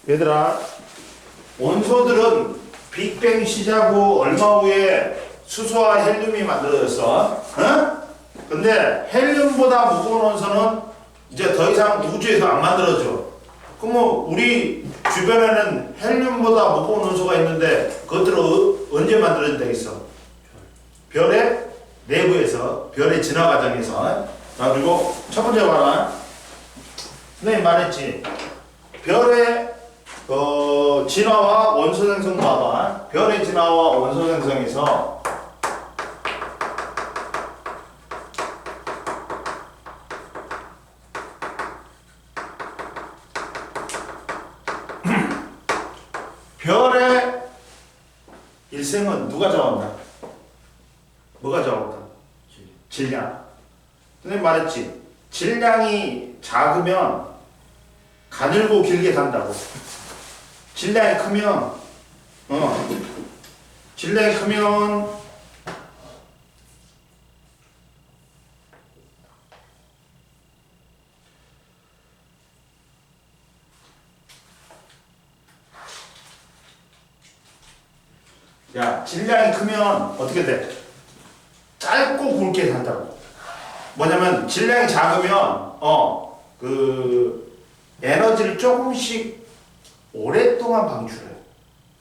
얘들아, 원소들은 빅뱅 시작 후 얼마 후에 수소와 헬륨이 만들어졌어. 어? 근데 헬륨보다 무거운 원소는 이제 더 이상 우주에서 안 만들어져. 그럼 뭐 우리 주변에는 헬륨보다 무거운 원소가 있는데 그것들은 언제 만들어진다 했어? 별의 내부에서, 별의 진화 과정에서. 그리고 첫 번째 봐라. 선생님 말했지. 별의 진화와 원소 생성 봐봐. 별의 진화와 원소 생성에서 별의 일생은 누가 정한다? 뭐가 정한다? 질량. 선생님 말했지. 질량이 작으면 가늘고 길게 간다고. 질량이 크면 질량이 크면 질량이 크면 어떻게 돼? 짧고 굵게 간다고. 뭐냐면 질량이 작으면 에너지를 조금씩 오랫동안 방출해.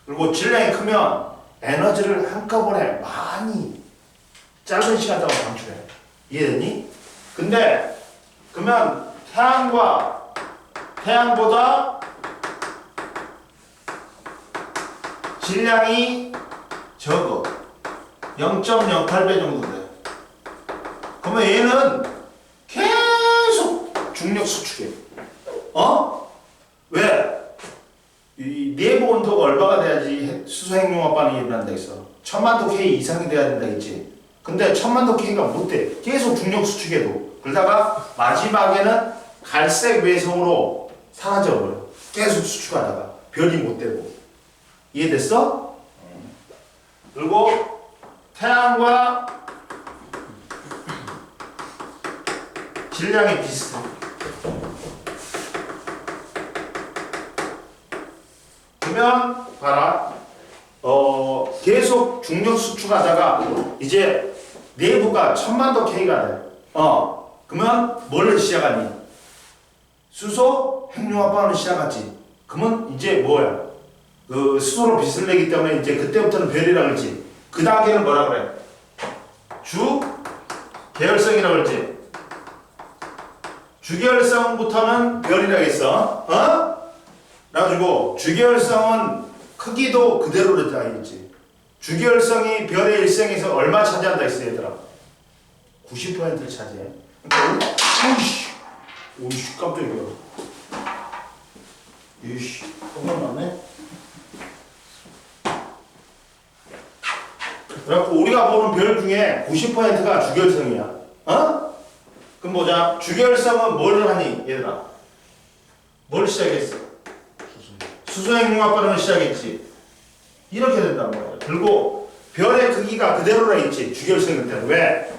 그리고 질량이 크면 에너지를 한꺼번에 많이 짧은 시간 동안 방출해. 이해됐니? 근데 그러면 태양보다 질량이 적어. 0.08배 정도 돼. 그러면 얘는 계속 중력 수축해. 왜? 이 내부 온도가 얼마가 돼야지 수소 핵융합 반응이 일어난다 했어. 1000만도 K 이상이 돼야 된다 했지. 근데 1000만도 K가 못 돼. 계속 중력 수축해도. 그러다가 마지막에는 갈색 외성으로 사라져버려. 계속 수축하다가 별이 못 되고. 이해됐어? 그리고 태양과 질량이 비슷해. 그러면 봐라. 계속 중력 수축하다가 이제 내부가 1000만도 K가 돼. 그러면 뭘 시작하니? 수소 핵융합 반응을 시작하지. 그러면 이제 뭐야? 수소로 빛을 내기 때문에 이제 그때부터는 별이라 그러지. 그 단계는 뭐라 그래? 주 계열성이라 그러지. 주계열성부터는 별이라 했어. 그래가지고 주계열성은 크기도 그대로로 다 있지. 주계열성이 별의 일생에서 얼마 차지한다 했어, 얘들아? 90%를 차지해. 그러니까 오이씨, 깜짝이야. 이씨, 똥만 났네. 그래갖고 우리가 보는 별 중에 90%가 주계열성이야. 그럼 보자. 주계열성은 뭘 하니, 얘들아? 뭘 시작했어? 수소핵융합 반응을 시작했지. 이렇게 된단 말이야. 그리고 별의 크기가 그대로라 있지. 주계열성일 때는. 왜?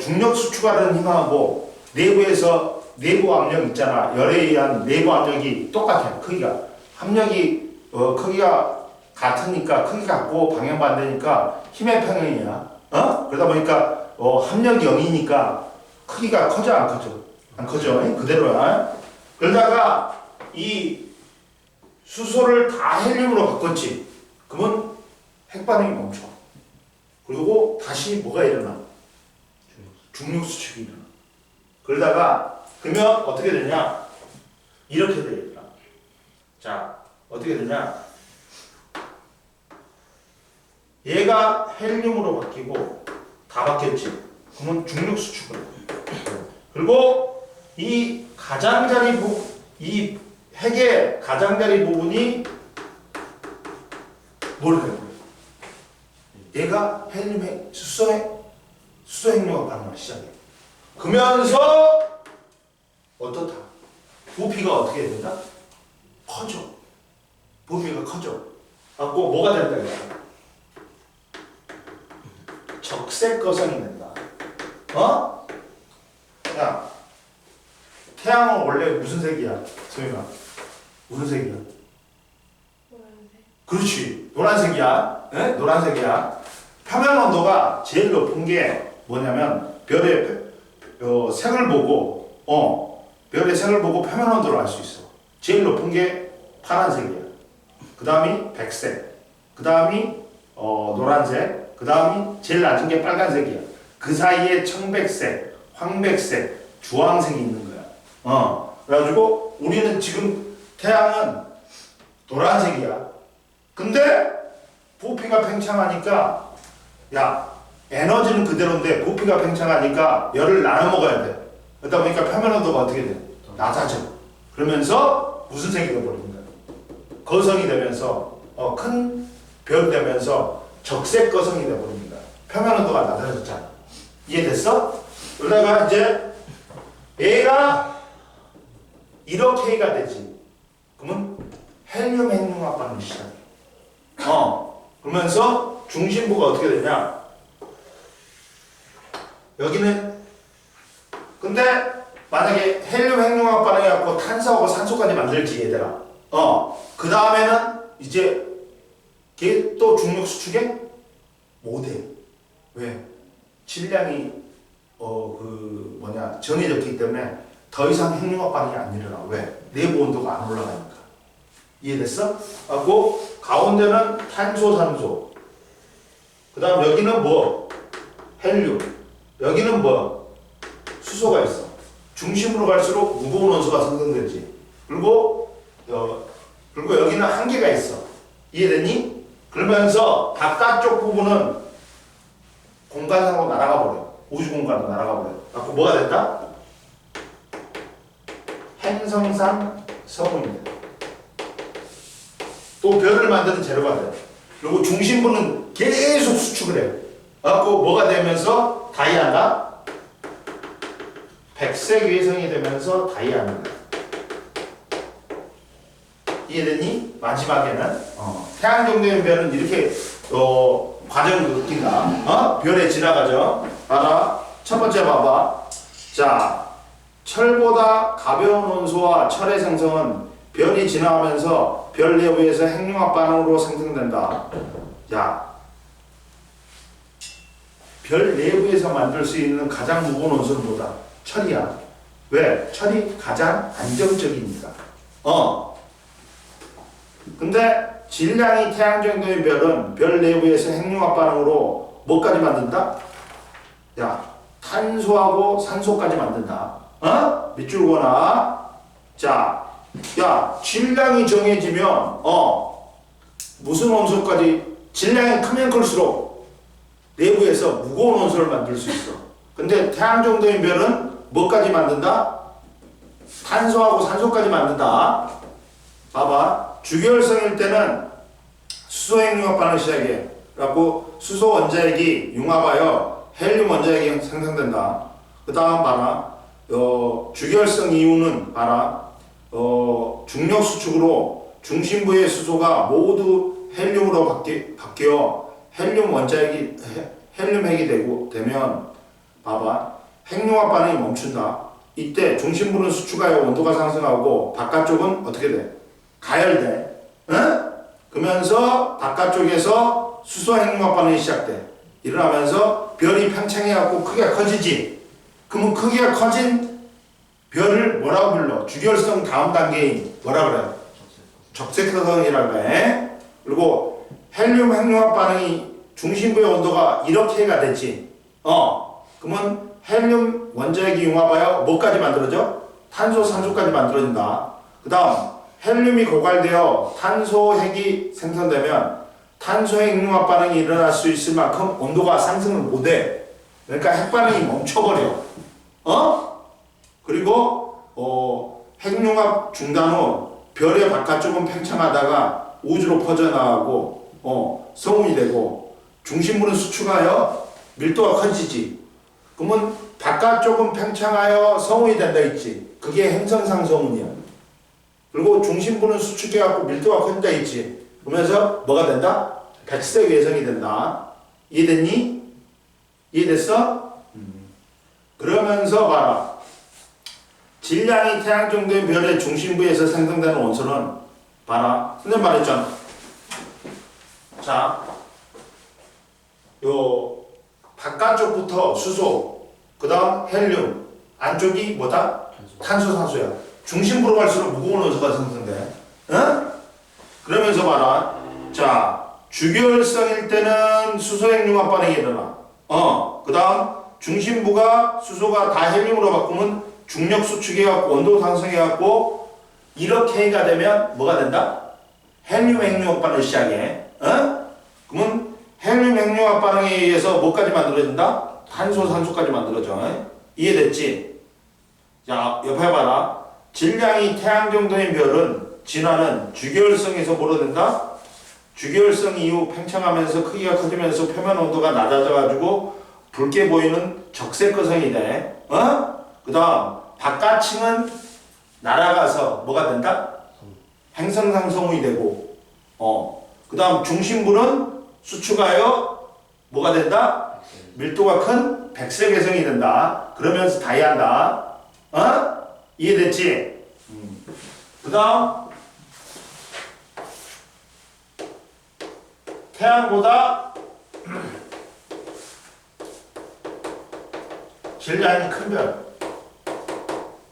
중력 수축하는 힘하고 내부에서 내부 압력 있잖아. 열에 의한 내부 압력이 똑같아. 크기가. 압력이 크기가 같으니까 크기 같고 방향 반대니까 힘의 평형이야. 그러다 보니까 합력이 0이니까 크기가 커져 안 커져? 안 커져. 그대로야. 그러다가 이 수소를 다 헬륨으로 바꿨지. 그러면 핵반응이 멈춰. 그리고 다시 뭐가 일어나? 중력 수축이 일어나. 그러다가 그러면 어떻게 되냐? 이렇게 되겠다. 자, 어떻게 되냐? 얘가 헬륨으로 바뀌고 다 바뀌었지. 그러면 중력 수축을 해. 그리고 이 가장자리 이 핵의 가장자리 부분이 뭘 해? 얘가 헬륨 핵, 수소 핵융합 반응을 시작해. 그러면서 어떻다? 부피가 어떻게 된다? 커져. 부피가 커져. 갖고 뭐가 된다 그랬어? 적색 거성이 된다. 야, 태양은 원래 무슨 색이야? 소윤아. 무슨 색이야? 노란색. 그렇지. 노란색이야. 에? 노란색이야. 표면 온도가 제일 높은 게 뭐냐면 별의 색을 보고 별의 색을 보고 표면 온도를 알 수 있어. 제일 높은 게 파란색이야. 그 다음이 백색. 그 다음이 노란색. 그 다음이 제일 낮은 게 빨간색이야. 그 사이에 청백색, 황백색, 주황색이 있는 거야. 그래가지고 우리는 지금 태양은 노란색이야. 근데 부피가 팽창하니까 야 에너지는 그대로인데 부피가 팽창하니까 열을 나눠 먹어야 돼. 그러다 보니까 표면 온도가 어떻게 돼? 낮아져. 그러면서 무슨 색이 되어버리는 거야? 거성이 되면서 큰 별이 되면서 적색 거성이 되어버리는 거야. 표면 온도가 낮아졌잖아. 이해됐어? 그러다가 이제 A가 이렇게 A가 되지. 그러면 헬륨 핵융합 반응이 시작해. 그러면서 중심부가 어떻게 되냐? 여기는 근데 만약에 헬륨 핵융합 반응이 갖고 탄소하고 산소까지 만들지 얘들아. 그 다음에는 이제 걔 또 중력 수축에 못해. 왜? 질량이 정해졌기 때문에 더 이상 핵융합 반응이 안 일어나. 왜? 내부 온도가 안 올라가니까. 이해됐어? 하고 가운데는 탄소, 산소. 그 다음 여기는 뭐? 헬륨. 여기는 뭐? 수소가 있어. 중심으로 갈수록 무거운 원소가 생성되지. 그리고 여기는 한계가 있어. 이해됐니? 그러면서 바깥쪽 부분은 공간상으로 날아가 버려. 우주 공간으로 날아가 버려. 그래서 뭐가 된다? 행성상 성운이 돼. 또 별을 만드는 재료가 돼. 그리고 중심부는 계속 수축을 해. 그래갖고 뭐가 되면서 다이아가 백색 외성이 되면서 다이아입니다. 이해됐니? 마지막에는 태양 정도의 별은 이렇게 과정을 느낀다. 별에 지나가죠. 알아? 첫 번째 봐봐. 자, 철보다 가벼운 원소와 철의 생성은 별이 지나가면서 별 내부에서 핵융합 반응으로 생성된다. 야, 별 내부에서 만들 수 있는 가장 무거운 원소는 뭐다? 철이야. 왜? 철이 가장 안정적이니까. 근데 질량이 태양 정도의 별은 별 내부에서 핵융합 반응으로 뭐까지 만든다? 야, 탄소하고 산소까지 만든다. 밑줄 그어놔. 자, 야, 질량이 정해지면 무슨 원소까지 질량이 크면 클수록 내부에서 무거운 원소를 만들 수 있어. 근데 태양 정도의 별은 뭐까지 만든다? 탄소하고 산소까지 만든다. 봐봐. 주결성일 때는 수소 핵융합 반응을 시작해. 그래갖고 수소 원자핵이 융합하여 헬륨 원자핵이 생성된다. 그 다음 봐라. 주결성 이후는 봐라. 중력 수축으로 중심부의 수소가 모두 헬륨으로 바뀌어 헬륨 원자핵이 헬륨 핵이 되면 봐봐. 핵융합 반응이 멈춘다. 이때 중심부는 수축하여 온도가 상승하고 바깥쪽은 어떻게 돼? 가열돼. 그러면서 바깥쪽에서 수소 핵융합 반응이 시작돼. 일어나면서 별이 팽창해갖고 크기가 커지지. 그러면 크기가 커진 별을 뭐라고 불러? 주결성 다음 단계인 뭐라 그래? 적색서성이라고 그래. 그리고 헬륨 핵융합 반응이 중심부의 온도가 이렇게가 됐지. 그러면 헬륨 원자핵이 융합하여 뭐까지 만들어져? 탄소, 산소까지 만들어진다. 그 다음 헬륨이 고갈되어 탄소 핵이 생성되면 탄소 핵 융합 반응이 일어날 수 있을 만큼 온도가 상승을 못해. 그러니까 핵 반응이 멈춰버려. 그리고 핵융합 중단 후 별의 바깥쪽은 팽창하다가 우주로 퍼져나가고 성운이 되고 중심부는 수축하여 밀도가 커지지. 그러면 바깥쪽은 팽창하여 성운이 된다 있지. 그게 행성상 성운이야. 그리고 중심부는 수축해갖고 밀도가 커진다 있지. 그러면서 뭐가 된다? 백색 외성이 된다. 이해됐니? 이해됐어? 그러면서 봐라. 질량이 태양 정도의 별의 중심부에서 생성되는 원소는 봐라. 선생님 말했잖아. 자, 요 바깥쪽부터 수소, 그 다음 헬륨, 안쪽이 뭐다? 탄소, 산소야. 중심부로 갈수록 무거운 원소가 생성돼. 응? 그러면서 봐라. 자, 주결성일 때는 수소핵융합 반응이 일어나. 그 다음 중심부가 수소가 다 헬륨으로 바꾸면 중력 수축해갖고 온도 상승해갖고 이렇게가 되면 뭐가 된다? 헬륨 핵융합 반응을 시작해. 그러면 헬륨 핵융합 반응에 의해서 뭐까지 만들어진다? 탄소, 산소까지 만들어져. 이해됐지? 자, 옆에 봐라. 질량이 태양 정도인 별은 진화는 주결성에서 뭐로 된다? 주결성 이후 팽창하면서 크기가 커지면서 표면 온도가 낮아져가지고 붉게 보이는 적색거성이 돼. 그 다음 바깥층은 날아가서 뭐가 된다? 행성상성이 되고 그 다음 중심부는 수축하여 뭐가 된다? 밀도가 큰 백색 개성이 된다. 그러면서 다이한다. 이해됐지? 그 다음 태양보다 질량이 큰 별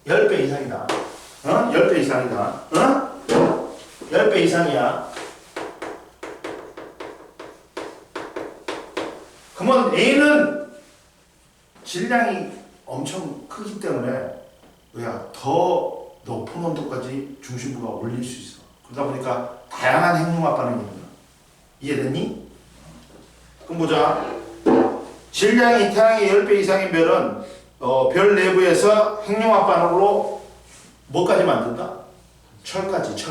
10배 이상이다. 10배 이상이다. 10배 이상이야. 그러면 A는 질량이 엄청 크기 때문에 더 높은 온도까지 중심부가 올릴 수 있어. 그러다 보니까 다양한 핵융합 반응이 일어나. 이해됐니? 그럼 보자. 질량이 태양의 10배 이상인 별은 별 내부에서 핵융합 반응으로 뭐까지 만든다? 철까지.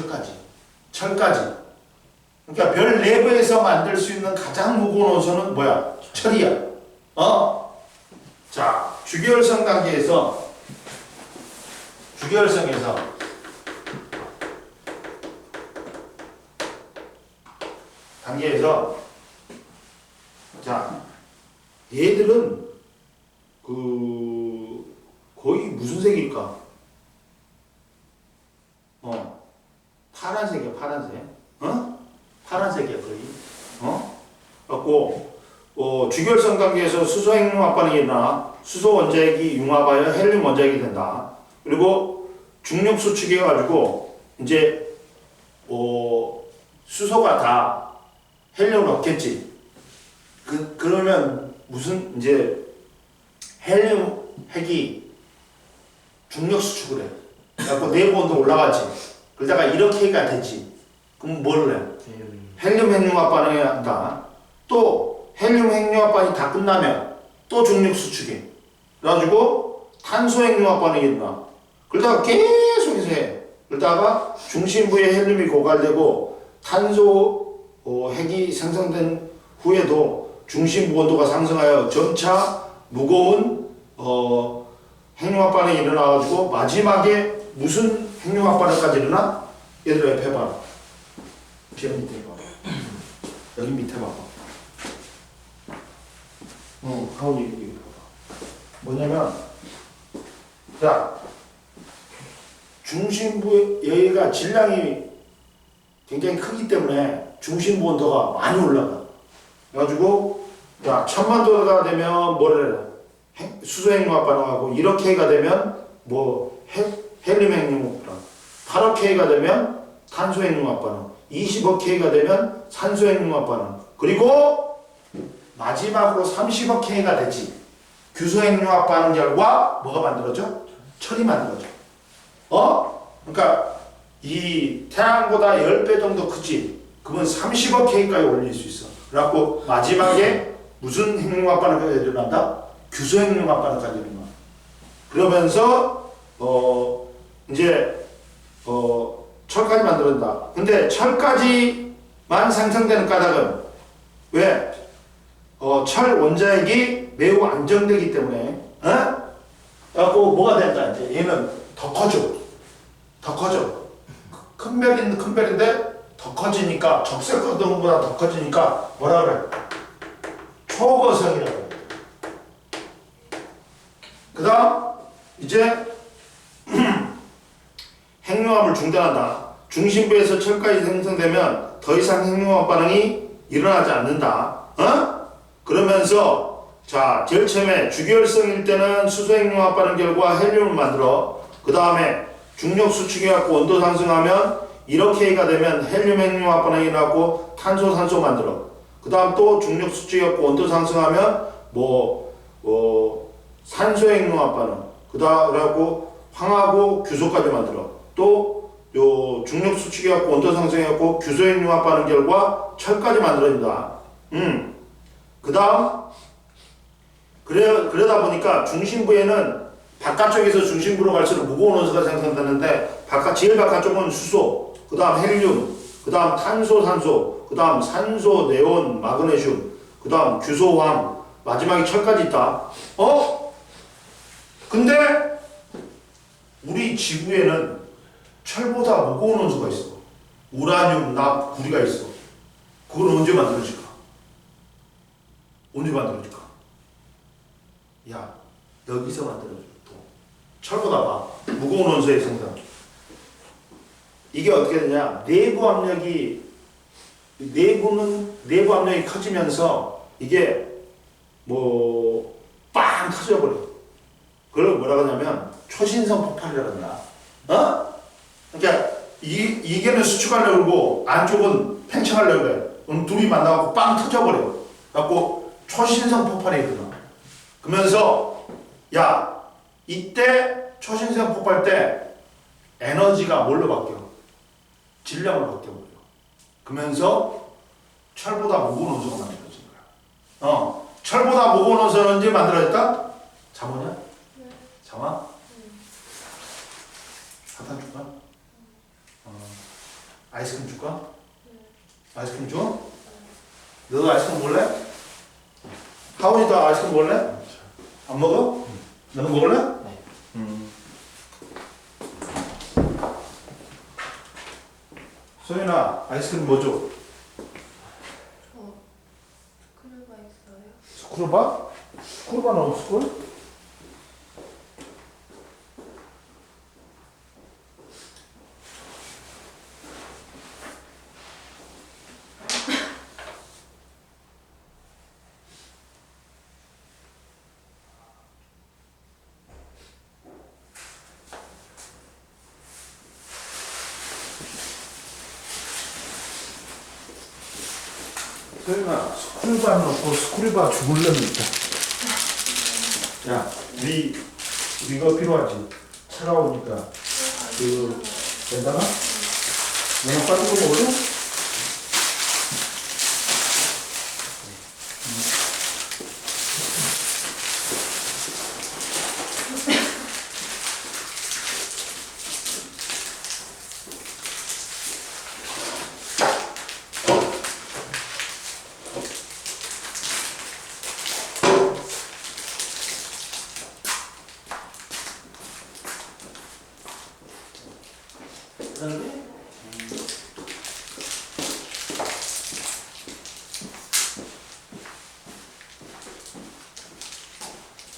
그러니까 별 내부에서 만들 수 있는 가장 무거운 원소는 뭐야? 철이야. 자, 주결성 단계에서 자, 얘들은 거의 무슨 색일까? 파란색이야, 파란색. 파란색이야, 거의. 그래갖고 주결성 단계에서 수소 핵융합 반응이 일어나 수소 원자핵이 융합하여 헬륨 원자핵이 된다. 그리고 중력 수축해가지고 이제 수소가 다 헬륨을 얻겠지. 그러면 무슨 이제 헬륨 핵이 중력 수축을 해. 그래갖고 내부 온도 올라가지. 그러다가 이렇게가 되지. 그럼 뭘 해? 헬륨 핵융합 반응이 한다. 또 헬륨 핵융합 반응이 다 끝나면 또 중력 수축해. 그래가지고 탄소 핵융합 반응이 일어나. 그러다가 계속해서 해. 그러다가 중심부에 헬륨이 고갈되고 탄소 핵이 생성된 후에도 중심부 온도가 상승하여 점차 무거운 핵융합 반응이 일어나가지고 마지막에 무슨 핵융합 반응까지 일어나? 얘들아 옆에 봐라. 저 밑에 봐봐. 여기 밑에 봐봐. 가운데 여기 봐봐. 뭐냐면 자, 중심부 여기가 질량이 굉장히 크기 때문에 중심부 온도가 많이 올라가. 그래가지고 야 1000만도가 되면 뭐를 해? 수소 핵융합 반응하고 1억K가 되면 뭐 헬륨 핵융합 반응, 8억K가 되면 탄소 핵융합 반응, 20억K가 되면 산소 핵융합 반응, 그리고 마지막으로 30억K가 되지. 규소 핵융합 반응 결과 뭐가 만들어져? 철이 만들어져. 그러니까 이 태양보다 10배 정도 크지. 그건 30억K까지 올릴 수 있어. 그래갖고 마지막에 무슨 핵융합 반응까지 일어난다? 규소 핵융합 반응까지 일어나. 그러면서 이제 철까지 만들어진다. 근데 철까지만 생성되는 까닭은 왜? 철 원자핵이 매우 안정되기 때문에. 그래갖고 뭐가 된다? 이제 얘는 더 커져. 큰 별인데 더 커지니까 적색 거동보다 더 커지니까 뭐라 그래? 초거성이라고 그래. 그 다음 이제 핵융합을 중단한다. 중심부에서 철까지 생성되면 더 이상 핵융합 반응이 일어나지 않는다. 그러면서 자, 제일 처음에 주기혈성일 때는 수소 핵융합 반응 결과 헬륨을 만들어. 그 다음에 중력 수축해갖고 온도 상승하면 이렇게 K가 되면 헬륨 핵융합 반응이 일어나고 탄소 산소 만들어. 그 다음 또 중력 수축해갖고 온도 상승하면 산소 핵융합 반응. 그 다음 그래갖고 황하고 규소까지 만들어. 또 요 중력 수축해갖고 온도 상승해갖고 규소 핵융합 반응 결과 철까지 만들어진다. 그 다음 그러다 보니까 중심부에는 바깥쪽에서 중심부로 갈수록 무거운 원소가 생성되는데 제일 바깥쪽은 수소, 그 다음 헬륨, 그 다음 탄소, 산소, 그 다음 산소, 네온, 마그네슘, 그 다음 규소, 황, 마지막에 철까지 있다. 근데 우리 지구에는 철보다 무거운 원소가 있어. 우라늄, 납, 구리가 있어. 그걸 언제 만들어질까? 언제 만들어질까? 야, 여기서 만들어줘. 또 철보다 봐. 무거운 원소의 생성. 이게 어떻게 되냐? 내부 압력이 커지면서 이게 빵 터져버려. 그걸 뭐라고 하냐면 초신성 폭발이라고 한다. 그러니까 이게는 수축하려고 그러고 안쪽은 팽창하려고 그래. 그럼 둘이 만나고 빵 터져버려. 그래갖고 초신성 폭발이 일어나. 그러면서 야, 이때 초신성 폭발 때 에너지가 뭘로 바뀌어? 질량으로 바뀌어버려. 그러면서 철보다 무거운 원소가 만들어진 거야. 철보다 무거운 원소는 언제 만들어졌다? 잠오냐? 네. 잠아? 사탕 줄까? 아이스크림 줄까? 네. 아이스크림 줘? 너도 아이스크림 먹을래? 하원이도 아이스크림 먹을래? 안 먹어? 너는 먹을래? 네. 소연아, 아이스크림 뭐 줘? 스크류가 있어요? 스크루바? 스크루바 넣어, 스크루? 소연아, 스크루바 넣고 스크루바 죽을려면 있다. 야, 우리 이거 필요하지? 차가우니까. 된다나? 너는 빠진 거 먹을래?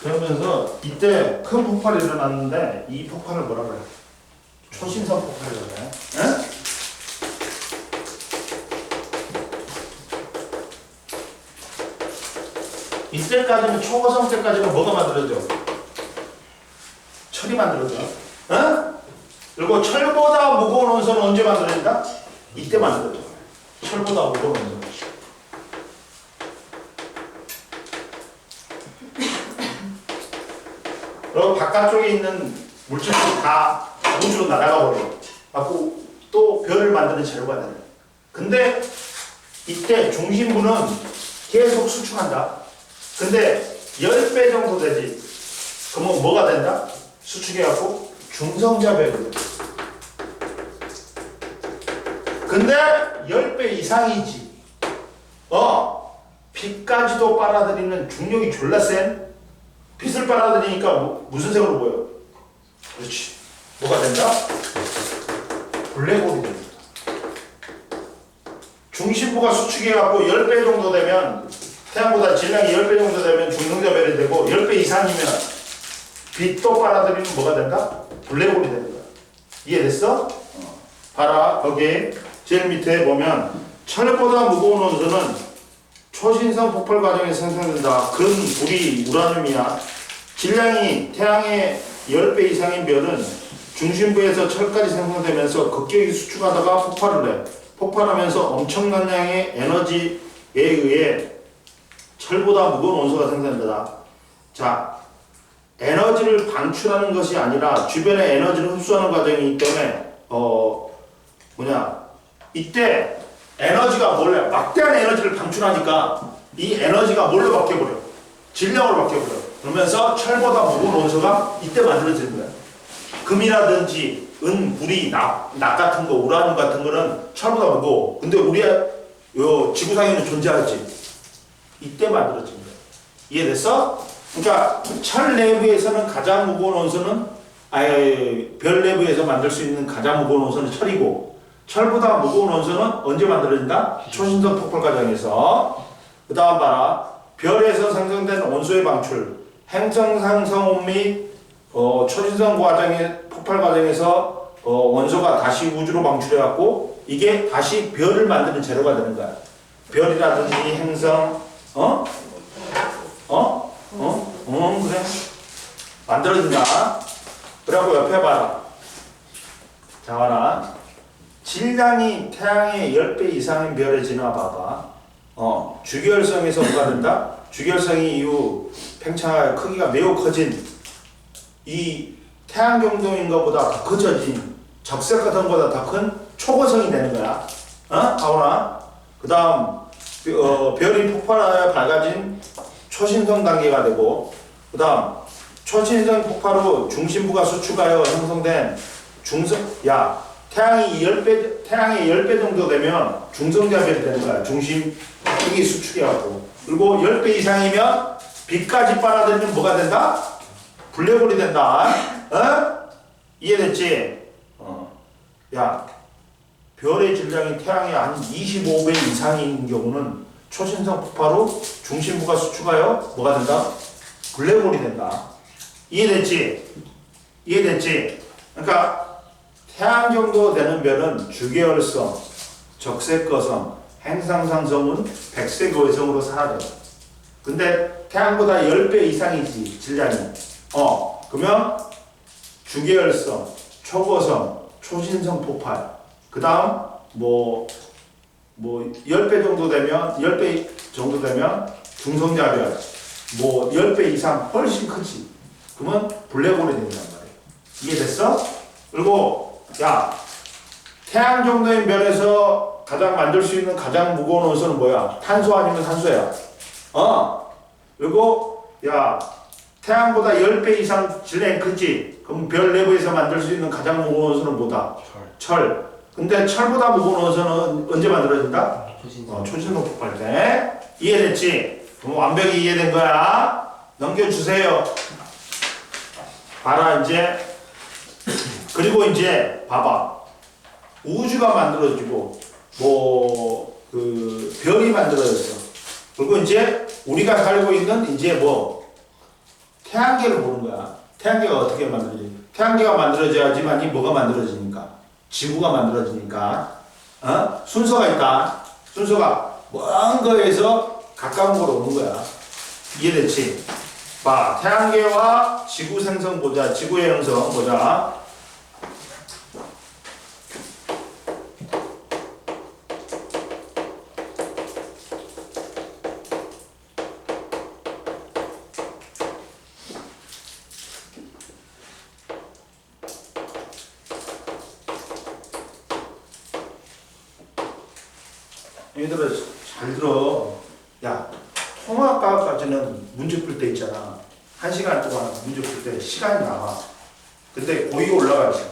그러면서 이때 큰 폭발이 일어났는데 이 폭발을 뭐라 그래? 초신성 폭발이라고 그래. 이때까지는 초고성 때까지는 뭐가 만들어져? 철이 만들어져. 그리고 철보다 무거운 원소는 언제 만들어진다? 이때 만들어져. 철보다 무거운 원소. 그리고 바깥쪽에 있는 물질들이 다 우주로 날아가 버려. 갖고 또 별을 만드는 재료가 되는. 근데 이때 중심부는 계속 수축한다. 근데 10배 정도 되지. 그러면 뭐가 된다? 수축해갖고 중성자별이 돼. 근데 10배 이상이지. 빛까지도 빨아들이는 중력이 졸라 센. 빛을 빨아들이니까 무슨 색으로 보여? 그렇지. 뭐가 된다? 블랙홀이 됩니다. 중심부가 수축해갖고 10배 정도 되면, 태양보다 질량이 10배 정도 되면 중성자별이 되고 10배 이상이면 빛도 빨아들이면 뭐가 된다? 블랙홀이 되는 거야. 이해됐어? 봐라 거기 제일 밑에 보면 철보다 무거운 원소는 초신성 폭발 과정에서 생성된다. 근, 우리, 우라늄이야. 질량이 태양의 10배 이상인 별은 중심부에서 철까지 생성되면서 급격히 수축하다가 폭발을 해. 폭발하면서 엄청난 양의 에너지에 의해 철보다 무거운 원소가 생성된다. 자, 에너지를 방출하는 것이 아니라 주변의 에너지를 흡수하는 과정이기 때문에 이때 에너지가 몰래 막대한 에너지를 방출하니까 이 에너지가 뭘로 바뀌어버려? 질량으로 바뀌어버려. 그러면서 철보다 무거운 원소가 이때 만들어지는 거야. 금이라든지 은, 구리, 납 같은 거, 우라늄 같은 거는 철보다 무거워. 근데 우리의 지구상에는 존재하지. 이때 만들어진 거야. 이해됐어? 그러니까 철 내부에서는 가장 무거운 원소는 별 내부에서 만들 수 있는 가장 무거운 원소는 철이고, 철보다 무거운 원소는 언제 만들어진다? 초신성 폭발 과정에서. 그 다음 봐라. 별에서 생성된 원소의 방출, 행성 상승 및 초신성 과정의 폭발 과정에서 원소가 다시 우주로 방출해갖고 이게 다시 별을 만드는 재료가 되는 거야. 별이라든지 행성, 그래. 만들어진다. 그래갖고 옆에 봐라. 자, 봐라. 질량이 태양의 10배 이상인 별에 지나봐봐. 주기혈성에서 뭐가 된다? 주기혈성이 이후 팽창할 크기가 매우 커진 이 태양 경동인 것보다 더 커져진 적색화성보다 더 큰 초고성이 되는 거야. 가오나? 그 다음 별이 폭발하여 밝아진 초신성 단계가 되고, 그 다음 초신성 폭발 후 중심부가 수축하여 형성된 태양의 10배 정도 되면 중성자별이 되는 거야. 중심이 수축해갖고. 그리고 10배 이상이면 빛까지 빨아들이면 뭐가 된다? 블랙홀이 된다. 이해됐지? 별의 질량이 태양의 한 25배 이상인 경우는 초신성 폭발 후 중심부가 수축하여 뭐가 된다? 블랙홀이 된다. 이해됐지? 그러니까 태양 정도 되는 별은 주계열성, 적색거성, 행상상성은 백색거성으로 사라져. 근데 태양보다 10배 이상이지 질량이. 그러면 주계열성, 초고성, 초신성 폭발. 그 다음 10배 정도 되면 중성자별. 10배 이상 훨씬 크지. 그러면 블랙홀이 된단 말이야. 이해됐어? 그리고 태양 정도의 별에서 가장 만들 수 있는 가장 무거운 원소는 뭐야? 탄소 아니면 산소야. 그리고 태양보다 10배 이상 질량이 크지? 그럼 별 내부에서 만들 수 있는 가장 무거운 원소는 뭐다? 철. 근데 철보다 무거운 원소는 언제 만들어진다? 초신성 폭발 때. 이해됐지? 그럼 완벽히 이해된 거야. 넘겨주세요. 봐라 이제. 그리고 이제 봐봐. 우주가 만들어지고 별이 만들어졌어. 그리고 이제 우리가 살고 있는 이제 태양계를 보는 거야. 태양계가 어떻게 만들어지지? 태양계가 만들어져야지만이 뭐가 만들어지니까? 지구가 만들어지니까. 순서가 있다. 순서가 먼 거에서 가까운 거로 오는 거야. 이해됐지? 봐, 태양계와 지구 생성 보자. 지구의 형성 보자. 얘들아 잘 들어. 통합과학까지는 문제 풀 때 있잖아. 1시간 동안 문제 풀 때 시간이 나와. 근데 거기 올라가지.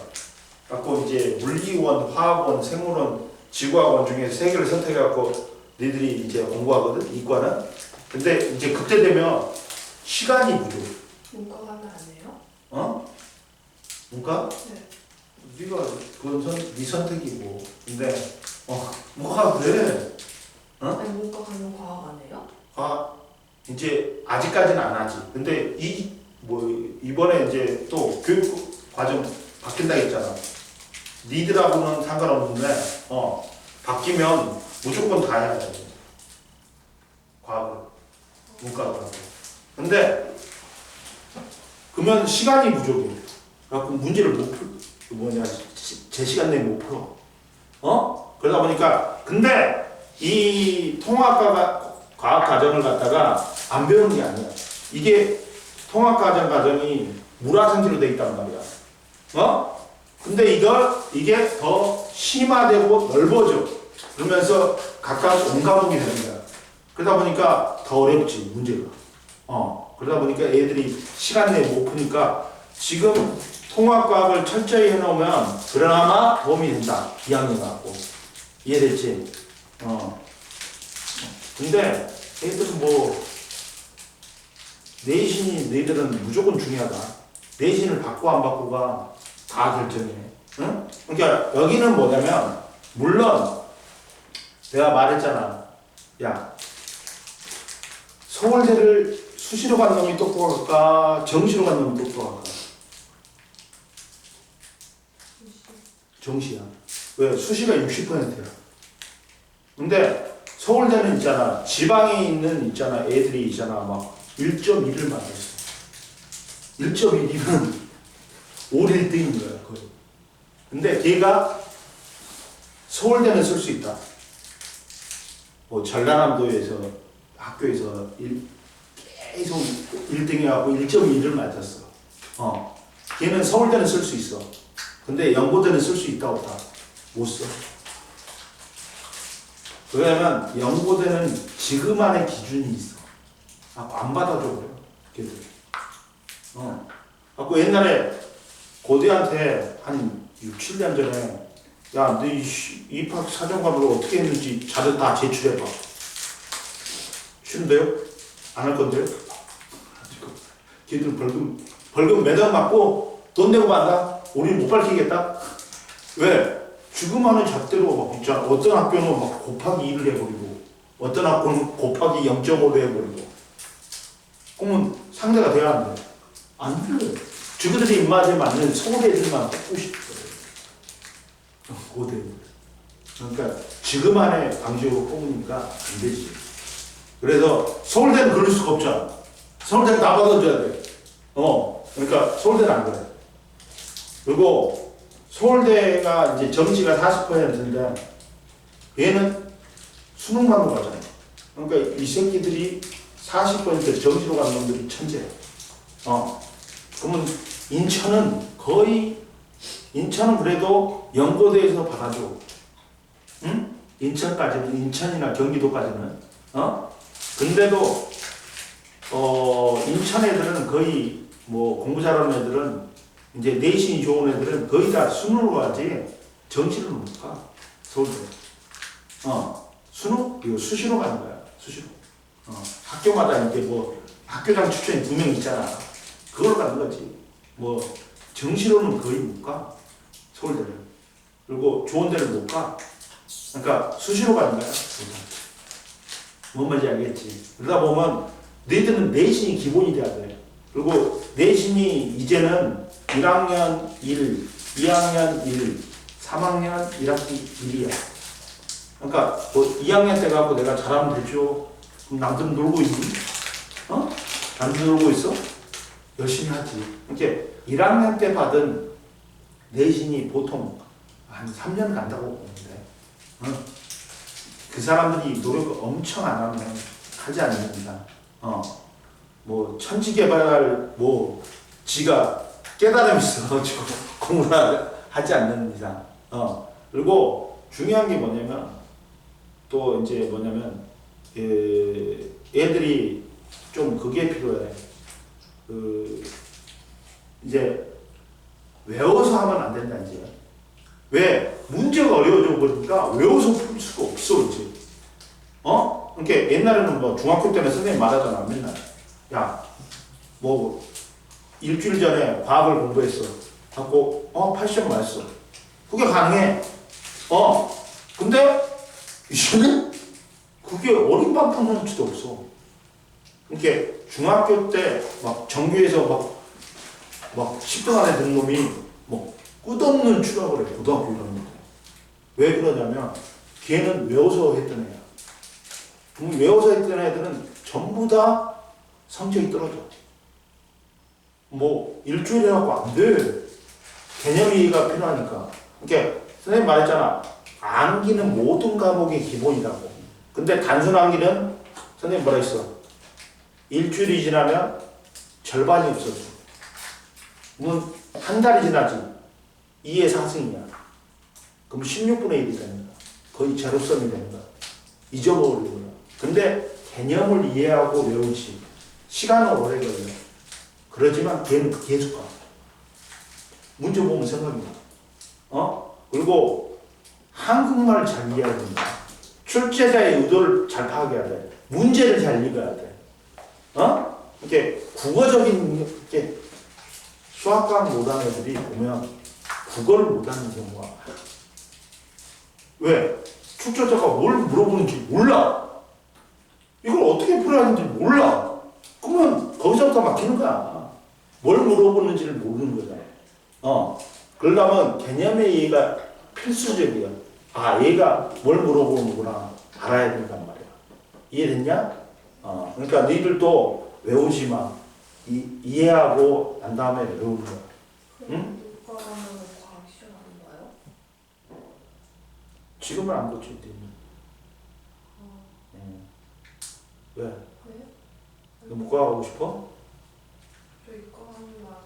갖고 이제 물리원, 화학원, 생물원, 지구학원 중에서 3개를 선택해갖고 너희들이 이제 공부하거든. 이과는. 근데 이제 그때 되면 시간이 부족해. 문과 가면 안 해요? 문과? 네. 네가 그건 네 선택이고. 근데 뭐가 돼? 아니 문과 가면 과학 안 해요? 이제 아직까지는 안 하지. 근데 이번에 이제 또 교육 과정 바뀐다 했잖아. 니드라고는 상관없는데 바뀌면 무조건 다 해야 돼. 과학을 문과도 하고. 근데 그러면 시간이 부족해. 그래갖고 문제를 못 풀, 제 시간 내에 못 풀어. 그러다 보니까 근데 이 통합과 과학 과정을 갖다가 안 배우는 게 아니야. 이게 통합 과정이 물화생지로 돼 있단 말이야. 근데 이게 더 심화되고 넓어져. 그러면서 각각 온과목이 되는 거야. 그러다 보니까 더 어렵지, 문제가. 그러다 보니까 애들이 시간 내에 못 푸니까 지금 통합과학을 철저히 해놓으면 그나마 도움이 된다. 2학년 갖고. 이해됐지? 근데 애들은 너희들은 무조건 중요하다. 내신을 받고 안 받고가 다 결정해. 응? 그러니까 여기는 뭐냐면 물론 내가 말했잖아. 야, 서울대를 수시로 간 놈이 똑똑할까? 정시로 간 놈이 똑똑할까? 정시야. 왜? 수시가 60%야. 근데 서울대는 있잖아. 지방에 있잖아. 애들이 있잖아. 막 1.1을 맞았어. 1.1이면 올 1등인 거야, 거의. 근데 걔가 서울대는 쓸 수 있다. 전라남도에서 학교에서 계속 1등해갖고 1.1을 맞았어. 걔는 서울대는 쓸 수 있어. 근데 연고대는 쓸 수 있다 없다? 못 써. 왜냐면 연고대는 지금 안에 기준이 있어. 안 받아줘 그래요. 걔들. 갖고 옛날에 고대한테 한 6, 7년 전에 야, 너 입학 사정관으로 어떻게 했는지 자료 다 제출해봐. 싫은데요? 안 할 건데요? 걔들 벌금 매달 맞고 돈 내고 만다? 우리 못 밝히겠다? 왜? 지금 하는 잣대로 막 있잖아. 어떤 학교는 막 곱하기 2를 해버리고 어떤 학교는 곱하기 0.5를 해버리고 그러면 상대가 돼야 안 돼. 안 돼. 저들이 입맛에 맞는 서울 애들만 뽑고 싶어요. 고대. 그러니까 지금 안에 방식으로 뽑으니까 안 되지. 그래서 서울대는 그럴 수가 없잖아. 서울대는 다 받아줘야 돼. 그러니까 서울대는 안 그래. 그리고 서울대가 이제 정시가 40%인데 얘는 수능만 가잖아. 그러니까 이 새끼들이 40% 정시로 가는 놈들이 천재야. 그러면 인천은 그래도 연고대에서 받아줘. 응? 인천이나 경기도까지는. 근데도, 인천 애들은 거의, 공부 잘하는 애들은, 이제 내신이 좋은 애들은 거의 다 수능으로 가지, 정시를 못 가. 서울대. 수능? 이거 수시로 가는 거야. 수시로. 학교마다 이제 학교장 추천이 2명 있잖아. 그걸 가는 거지. 정시로는 거의 못 가. 서울대를. 그리고 좋은 데를 못 가. 그러니까 수시로 가는 거야. 뭔 말인지 알겠지. 그러다 보면 너희들은 내신이 기본이 돼야 돼. 그리고 내신이 이제는 1학년 1, 2학년 1, 3학년 1학기 1이야. 그러니까 2학년 때 가고 내가 잘하면 되죠. 그럼 남들은 놀고 있니? 남들 놀고 있어? 열심히 하지. 이렇게 1학년 때 받은 내신이 보통 한 3년 간다고 보는데, 그 사람들이 노력을 엄청 안 하면 하지 않습니다. 천지개발, 지가 깨달음이 있어가지고 공부를 하지 않는 이상. 그리고 중요한 게 또 이제 애들이 좀 그게 필요해. 이제 외워서 하면 안 된다 이제. 왜? 문제가 어려워져 버리니까 외워서 풀 수가 없어 이제. 그러니까 옛날에는 중학교 때는 선생님 말하잖아 맨날. 야, 일주일 전에 과학을 공부했어. 갖고 80점 맞았어. 그게 가능해. 근데 이제는 그게 어린 방법은 수도 없어. 그러니까 중학교 때 정규에서 10등 안에 든 놈이 끝없는 추락을 해, 고등학교 1학년 때. 왜 그러냐면 걔는 외워서 했던 애야. 그럼 외워서 했던 애들은 전부 다 성적이 떨어져. 뭐 일주일 해갖고 안 돼. 개념 이해가 필요하니까. 그러니까 선생님 말했잖아. 암기는 모든 과목의 기본이라고. 근데 단순 암기는 선생님 뭐라 했어? 일주일이 지나면 절반이 없어져. 그러면 한 달이 지나지. 2의 4승이야. 그럼 16분의 1이 되는 거야. 거의 제로섬이 되는 거야. 잊어버리는 거야. 근데 개념을 이해하고 외우지. 시간은 오래 걸려. 그러지만 걔는 계속 가. 문제 보면 생각이 나. 그리고 한국말을 잘 이해해야 된다. 출제자의 의도를 잘 파악해야 돼. 문제를 잘 읽어야 돼. 이렇게 국어적인 이렇게 수학과학 못하는 애들이 보면 국어를 못하는 경우가 많아. 왜? 출제자가 뭘 물어보는지 몰라. 이걸 어떻게 풀어야 하는지 몰라. 그러면 거기서부터 막히는 거야. 뭘 물어보는지를 모르는 거잖아. 그러려면 개념의 이해가 필수적이야. 아, 얘가 뭘 물어보는구나 알아야 된단 말이야. 이해됐냐? 그러니까 너희들도 외우지 마. 이해하고 난 다음에 외우는 거야. 응? 문과라면 과학 시험 안 봐요? 지금은 안 고칠 때. 왜? 왜요? 너 문과 가고 싶어? 저 이과 가는 거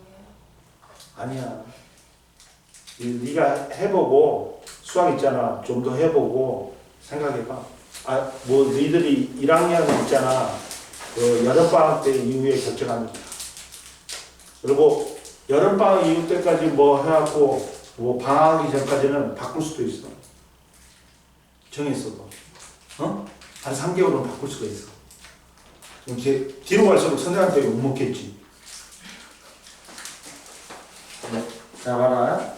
아니에요? 아니야. 네가 해보고 수학 있잖아. 좀 더 해보고 생각해봐. 뭐 너희들이 1학년 있잖아. 그 여름방학 때 이후에 결정하는 거야. 그리고 여름방학 이후 때까지 뭐 해갖고 뭐 방학하기 전까지는 바꿀 수도 있어. 정했어도. 한 3개월은 바꿀 수가 있어. 이렇게 뒤로 갈수록 선생한테 못 먹겠지. 자, 봐라.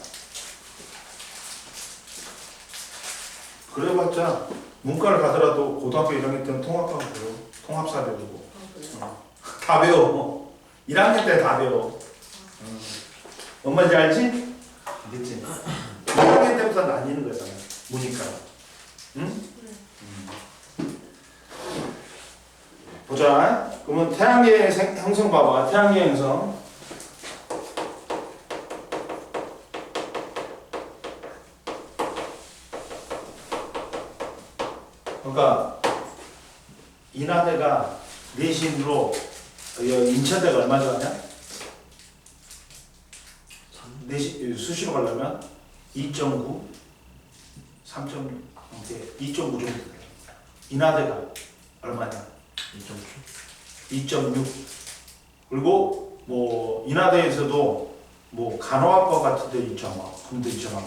그래봤자 문과를 가더라도 고등학교 1학년 때는 통합하고 통합사 배우고 다 배워. 1학년 때 다 배워. 뭔 말인지 알지? 알겠지? 1학년 때부터 나뉘는 거잖아. 문이과. 응? 보자. 그러면 태양계 형성 봐봐. 태양계 형성. 그러니까 인하대가 내신으로 인천대가 얼마 들어가냐? 내신 수시로 가려면 2.9, 3.6, 2.9 정도 돼. 인하대가 얼마냐? 2.6. 그리고 뭐 인하대에서도 뭐 간호학과 같은 데 있잖아. 군대 있잖아.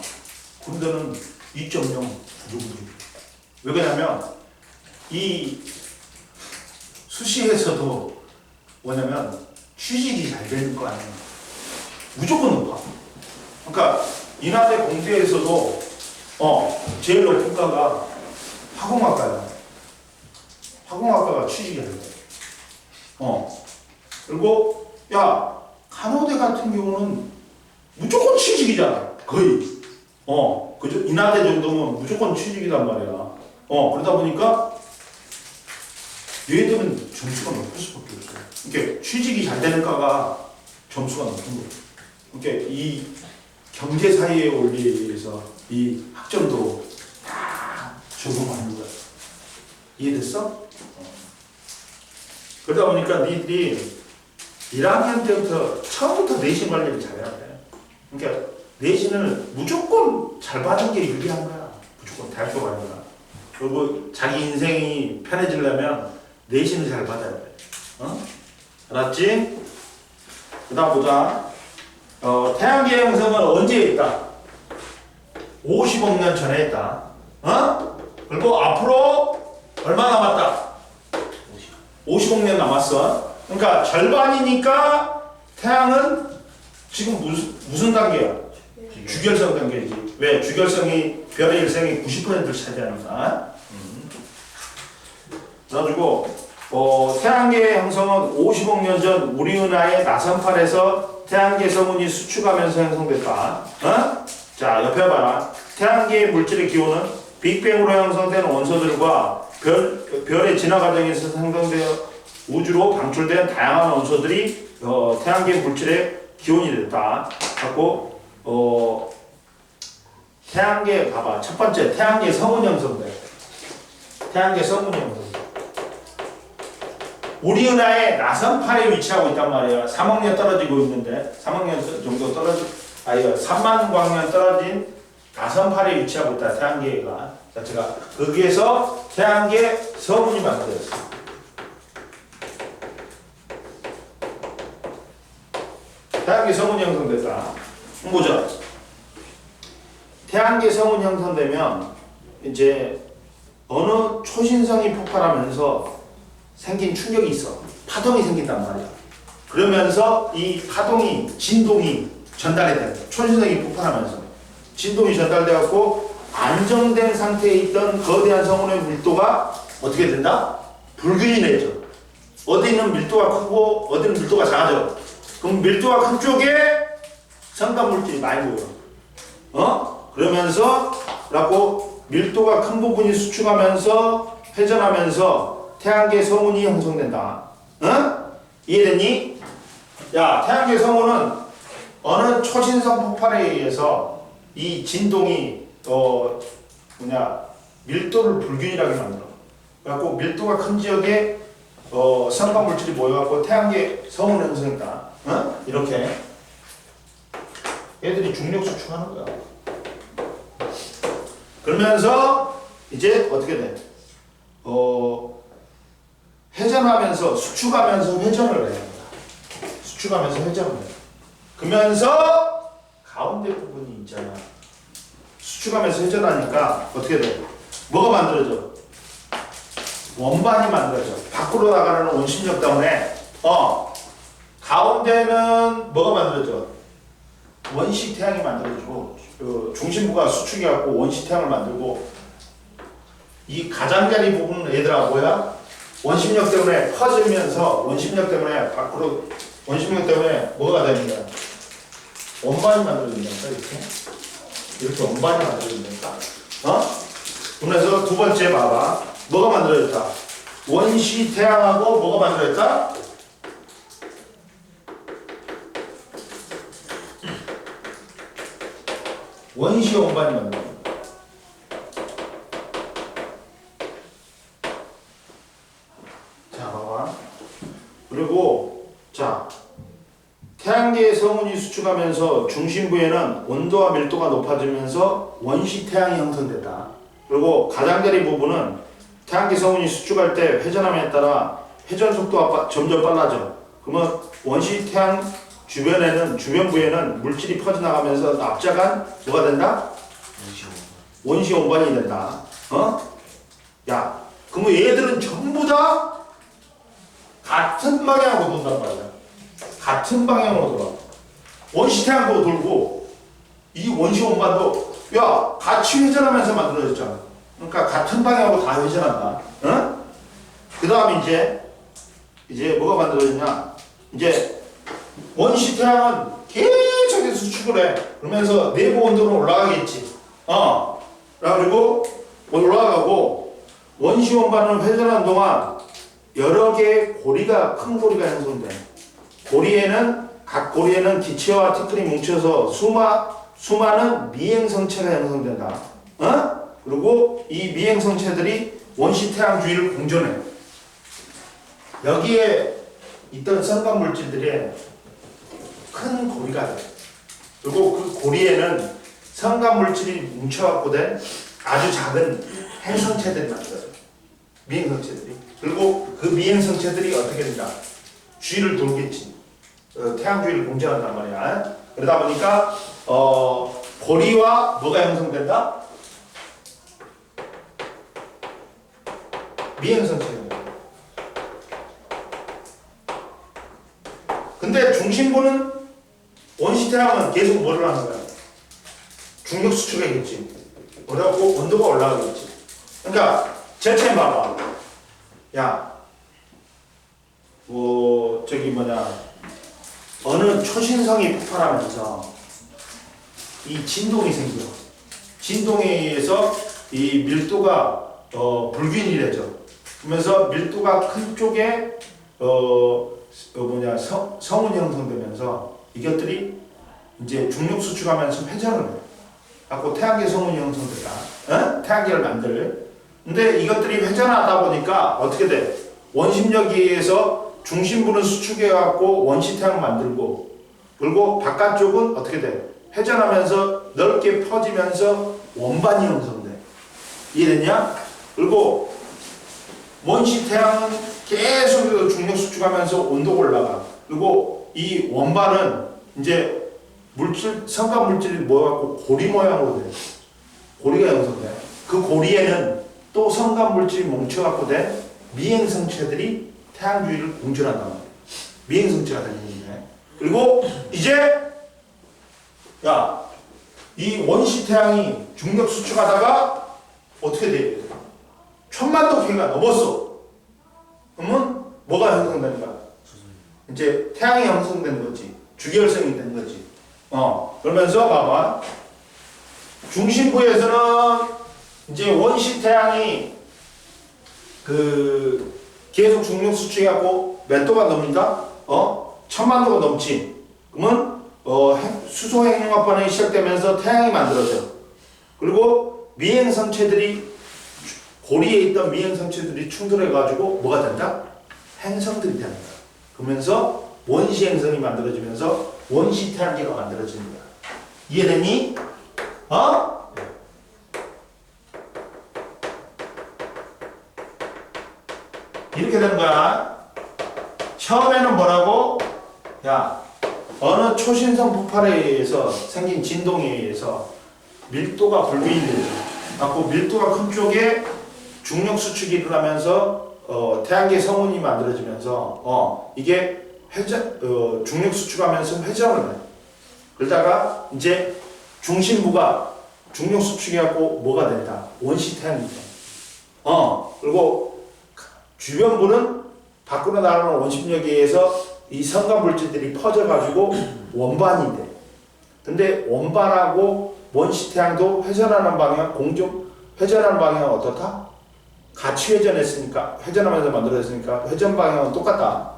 군대는 2.0 정도. 왜 그러냐면 이 수시에서도 뭐냐면 취직이 잘 되는 거 아니에요. 무조건 높아. 그러니까 인하대 공대에서도 제일 높은 과가 화공학과야. 화공학과가 취직이 안 돼. 그리고 야 간호대 같은 경우는 무조건 취직이잖아. 거의. 그죠? 인하대 정도면 무조건 취직이란 말이야. 그러다 보니까 얘들은 점수가 높을 수밖에 없어. 이렇게 취직이 잘 되는 과가 점수가 높은 거야. 이렇게 이 경제 사회의 원리에 의해서 이 학점도 다 적용하는 거야. 이해됐어? 그러다 보니까 니들이 1학년 때부터 처음부터 내신 관리를 잘해야 돼. 그러니까 내신을 무조건 잘 받는 게 유리한 거야. 무조건 대학교 가는 거야. 그리고 자기 인생이 편해지려면 내신을 잘 받아야 돼. 알았지? 그 다음 보자. 태양계 형성은 언제 있다? 50억 년 전에 있다. 그리고 앞으로 얼마 남았다? 50억 년 남았어. 그러니까 절반이니까 태양은 지금 무슨 단계야? 주결성 단계지. 왜? 주결성이 별의 일생의 90%를 차지하니까. 그래가지고 태양계의 형성은 50억 년 전 우리 은하의 나선팔에서 태양계 성운이 수축하면서 형성됐다. 어? 자, 옆에 봐라. 태양계의 물질의 기호는 빅뱅으로 형성된 원소들과 별의 진화 과정에서 형성되어 우주로 방출된 다양한 원소들이 태양계 물질의 기원이 됐다. 갖고 태양계 봐봐. 첫 번째 태양계 성운 형성돼. 태양계 성운 형성. 우리 은하의 나선팔에 위치하고 있단 말이야. 3억 년 떨어지고 있는데 3억 년 정도 3만 광년 떨어진 나선팔에 위치하고 있다. 태양계가 자체가 거기에서 태양계 성운이 만들어졌어. 태양계 성운이 형성됐다. 보자. 태양계 성운이 형성되면 이제 어느 초신성이 폭발하면서 생긴 충격이 있어. 파동이 생긴단 말이야. 그러면서 이 파동이 진동이 전달이 돼. 초신성이 폭발하면서 진동이 전달돼 갖고 안정된 상태에 있던 거대한 성운의 밀도가 어떻게 된다? 불균이해져. 어디는 밀도가 크고 어디는 밀도가 작아져. 그럼 밀도가 큰 쪽에 성간 물질이 많이 모여. 그러면서 라고 밀도가 큰 부분이 수축하면서 회전하면서 태양계 성운이 형성된다. 이해됐니? 야, 태양계 성운은 어느 초신성 폭발에 의해서 이 진동이 밀도를 불균일하게 만들어. 그래갖고 밀도가 큰 지역에 성간 물질이 모여갖고 태양계 성운을 형성했다. 이렇게 얘들이 중력 수축하는 거야. 그러면서 이제 어떻게 돼? 회전하면서 수축하면서 회전을 해야 된다. 수축하면서 회전을 해. 그러면서 가운데 부분이 있잖아. 수축하면서 회전하니까 어떻게 돼? 뭐가 만들어져? 원반이 만들어져. 밖으로 나가는 원심력 때문에 가운데는 뭐가 만들어져? 원시 태양이 만들어지고 중심부가 수축해갖고 원시 태양을 만들고 이 가장자리 부분은 얘들아 뭐야? 원심력 때문에 퍼지면서 원심력 때문에 밖으로 원심력 때문에 뭐가 되는 거야? 원반이 만들어진다니까 이렇게 원반이 만들어진다니까. 그래서 두 번째 봐봐. 뭐가 만들어졌다? 원시 태양하고 뭐가 만들어졌다? 원시 원반이 만들어진다. 자, 봐봐. 그리고 자, 태양계의 성운이 수축하면서 중심부에는 온도와 밀도가 높아지면서 원시 태양이 형성됐다. 그리고 가장자리 부분은 태양계 성운이 수축할 때 회전함에 따라 회전 속도가 점점 빨라져. 그러면 원시 태양 주변부에는 물질이 퍼져나가면서 납작한 뭐가 된다? 원시 원반이 된다. 야, 그러면 얘들은 전부 다 같은 방향으로 돈단 말이야. 같은 방향으로 돌아. 원시 태양도 돌고 이 원시 원반도 같이 회전하면서 만들어졌잖아. 그러니까 같은 방향으로 다 회전한다. 그 다음에 이제 뭐가 만들어졌냐? 이제 원시 태양은 계속해서 수축을 해. 그러면서 내부 온도는 올라가겠지. 그리고 올라가고 원시 원반은 회전하는 동안 여러 개의 고리가 큰 고리가 형성돼. 각 고리에는 기체와 티끌이 뭉쳐서 수많은 미행성체가 형성된다. 그리고 이 미행성체들이 원시 태양 주위를 공전해. 여기에 있던 성간 물질들이 큰 고리가 돼. 그리고 그 고리에는 성간 물질이 뭉쳐갖고 된 아주 작은 행성체들이 만들어요. 미행성체들이. 그리고 그 미행성체들이 어떻게 된다? 주위를 돌겠지. 태양 주위를 공전한단 말이야. 그러다 보니까 고리와 뭐가 형성된다? 미행성체예요. 근데 중심부는 원시 태양은 계속 뭐를 하는 거야? 중력 수축이겠지. 그래갖고 온도가 올라가겠지. 그러니까 제체 봐봐. 야, 어느 초신성이 폭발하면서 이 진동이 생겨. 진동에 의해서 이 밀도가 불균이 되죠. 그러면서 밀도가 큰 쪽에 성운이 형성되면서 이것들이 이제 중력 수축하면서 회전을 해요. 갖고 태양계 성운이 형성된다. 태양계를 만들. 근데 이것들이 회전하다 보니까 어떻게 돼? 원심력에 의해서 중심부는 수축해갖고 원시태양을 만들고, 그리고 바깥쪽은 어떻게 돼? 회전하면서 넓게 퍼지면서 원반이 형성돼. 이해됐냐? 그리고 원시태양은 계속 중력 수축하면서 온도가 올라가. 그리고 이 원반은 이제 성간 물질이 모여갖고 고리 모양으로 돼. 고리가 형성돼. 그 고리에는 또 성간 물질이 뭉쳐갖고 된 미행성체들이 태양 주위를 공전한단 말이야. 미행성체가 되는 건데. 그리고 이제 이 원시 태양이 중력 수축하다가 어떻게 돼? 1000만도 K가 넘었어. 그러면 뭐가 형성되는 거야? 이제 태양이 형성되는 거지. 주결성이 되는 거지. 그러면서 봐봐. 중심부에서는 이제 원시 태양이 계속 중력 수축해갖고 몇 도가 넘는다? 1000만도가 넘지. 그러면 수소 핵융합반응이 시작되면서 태양이 만들어져. 그리고 미행성체들이 고리에 있던 미행성체들이 충돌해가지고 뭐가 된다? 행성들이 된다. 그러면서 원시 행성이 만들어지면서 원시 태양계가 만들어지는 거야. 이해됐니? 이렇게 되는 거야. 처음에는 뭐라고? 어느 초신성 폭발에 의해서 생긴 진동에 의해서 밀도가 불균이 되죠. 갖고 밀도가 큰 쪽에 중력 수축이 일어나면서 태양계 성운이 만들어지면서 이게 중력 수축하면서 회전을 해. 그러다가 이제 중심부가 중력 수축해갖고 뭐가 된다? 원시 태양이 돼. 그리고 주변부는 밖으로 나가는 원심력에 의해서 이 성간 물질들이 퍼져가지고 원반이 돼. 근데 원반하고 원시 태양도 회전하는 방향, 회전하는 방향은 어떻다? 같이 회전했으니까, 회전하면서 만들어졌으니까 회전 방향은 똑같다.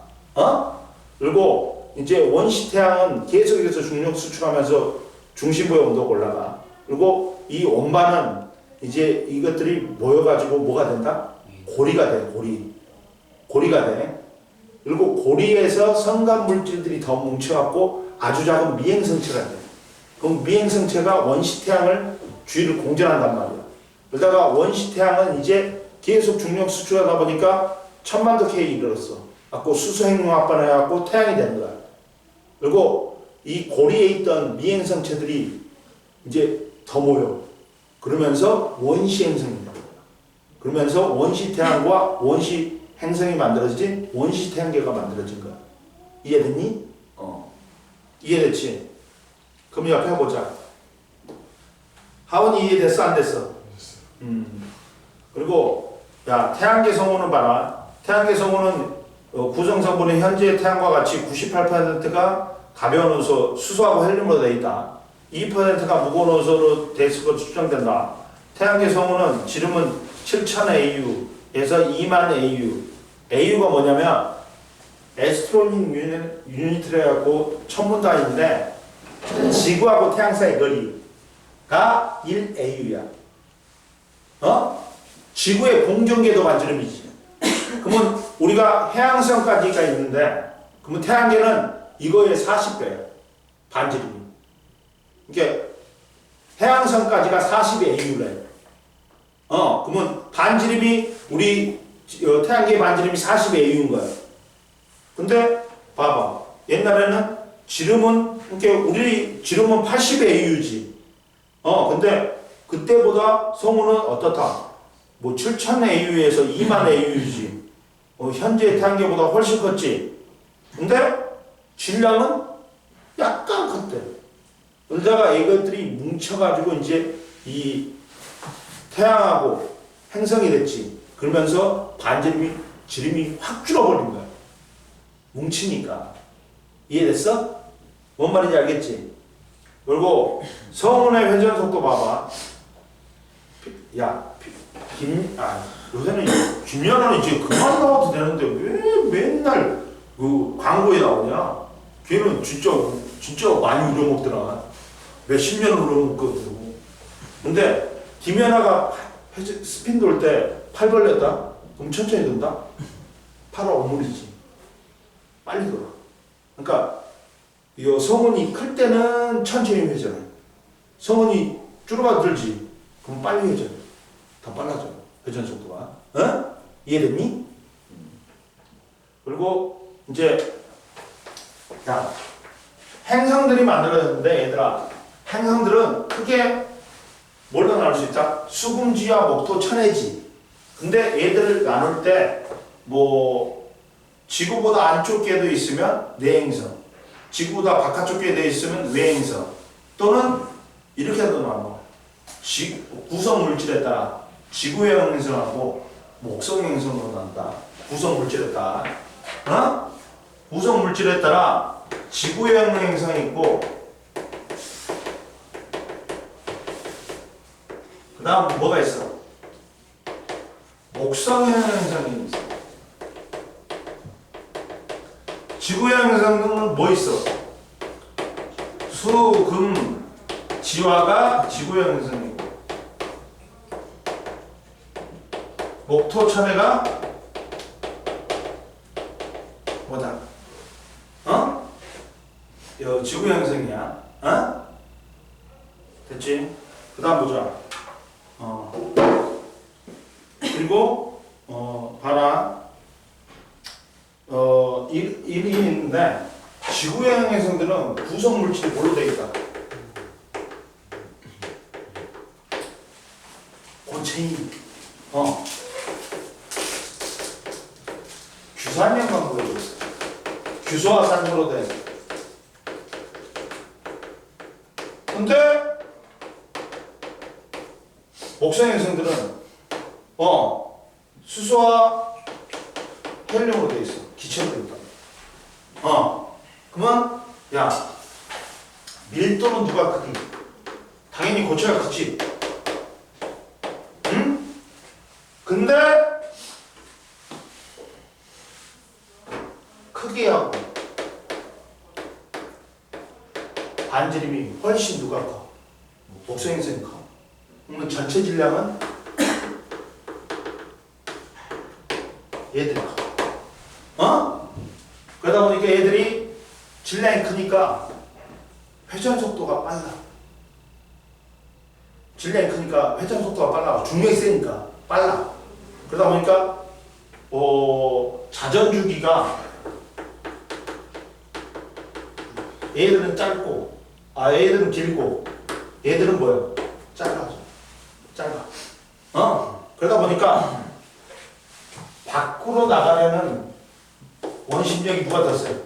그리고 이제 원시 태양은 계속해서 중력 수축하면서 중심부의 온도가 올라가. 그리고 이 원반은 이제 이것들이 모여가지고 뭐가 된다? 고리가 돼, 고리가 돼. 그리고 고리에서 성간 물질들이 더 뭉쳐갖고 아주 작은 미행성체가 돼. 그럼 미행성체가 원시태양을 주위를 공전한단 말이야. 그러다가 원시태양은 이제 계속 중력 수축하다 보니까 1000만도 K에 이르렀어. 갖고 수소핵융합반을 해갖고 태양이 되는 거야. 그리고 이 고리에 있던 미행성체들이 이제 더 모여. 그러면서 원시행성이 나와. 그러면서 원시태양과 원시 행성이 만들어지지 원시 태양계가 만들어진 거야. 이해됐니? 이해됐지? 그럼 옆에 해보자. 하원이 이해됐어? 안 됐어? 그리고 태양계 성운은 봐라. 태양계 성운은 구성성분이 현재 태양과 같이 98%가 가벼운 원소 수소하고 헬륨으로 되어 있다. 2%가 무거운 원소로 대수가 추정된다. 태양계 성운은 지름은 7000AU에서 20000AU. AU가 뭐냐면 에스트로닉 유니트를 해갖고 천문단위인데 지구하고 태양 사이 거리가 1AU야. 지구의 공전궤도 반지름이지. 그러면 우리가 해양성까지가 있는데 그러면 태양계는 이거의 40배야. 반지름이. 그러니까 해양성까지가 40AU래. 그러면 반지름이 우리 태양계의 반지름이 40AU인 거야. 근데 봐봐. 옛날에는 지름은 그러니까 우리 지름은 80AU지. 근데 그때보다 성운은 어떻다? 뭐 7000AU에서 20000AU지. 현재 태양계보다 훨씬 컸지. 근데 질량은 약간 컸대. 그러다가 이것들이 뭉쳐가지고 이제 이 태양하고 행성이 됐지. 그러면서 지름이 확 줄어버린 거야. 뭉치니까. 이해됐어? 뭔 말인지 알겠지? 그리고 성운의 회전 속도 봐봐. 요새는 김연아는 이제 그만 나와도 되는데 왜 맨날 그 광고에 나오냐? 걔는 진짜 많이 우려먹더라. 몇십 년을 우려먹거든. 근데 김연아가 스핀 돌 때 팔 벌렸다? 그럼 천천히 돈다? 팔 어물이지. 빨리 돌아. 그러니까 이 성운이 클 때는 천천히 회전해. 성운이 줄어가 들지. 그럼 빨리 회전해. 더 빨라져. 회전 속도가. 어? 이해됐니? 그리고 이제 행성들이 만들어졌는데 얘들아, 행성들은 크게 뭘로 나눌 수 있다? 수금지와 목토, 천해지. 근데 얘들을 나눌 때 뭐 지구보다 안쪽 궤도 있으면 내행성, 지구보다 바깥쪽 궤도에 있으면 외행성, 또는 이렇게도 나눠. 구성 물질에 따라 지구형 행성하고 목성 행성으로 난다. 구성 물질에 따라. 어? 구성 물질에 따라 지구형 행성이 있고, 그 다음 뭐가 있어? 목성형 행성이 있어. 지구형 행성은 뭐 있어? 수, 금, 지화가 지구형 행성이고, 목토, 천해가 뭐다? 어? 지구형 행성이야. 어? 됐지? 그 다음 보자. 그리고 봐라. 일이 있는데 지구형 행성들은 구성 물질이 뭘로 되어 있다? 고체인. 규산형만 보여줘 있어. 규소와 산소로 돼. 근데 목성 행성들은 수소와 헬륨으로 돼 있어. 기체로 돼 있다. 그러면 밀도는 누가 크기? 당연히 고체가 크지. 응? 근데 크기하고 반지름이 훨씬 누가 커? 목성 행성이 커. 그러면 전체 질량은 얘들이 커. 그러다 보니까 얘들이 질량이 크니까 회전 속도가 빨라. 질량이 크니까 회전 속도가 빨라. 중력이 세니까 빨라. 그러다 보니까 자전 주기가 얘들은 짧고, 얘들은 길고, 얘들은 뭐야? 짧아. 그러다 보니까 밖으로 나가려는 원심력이 누가 더 세?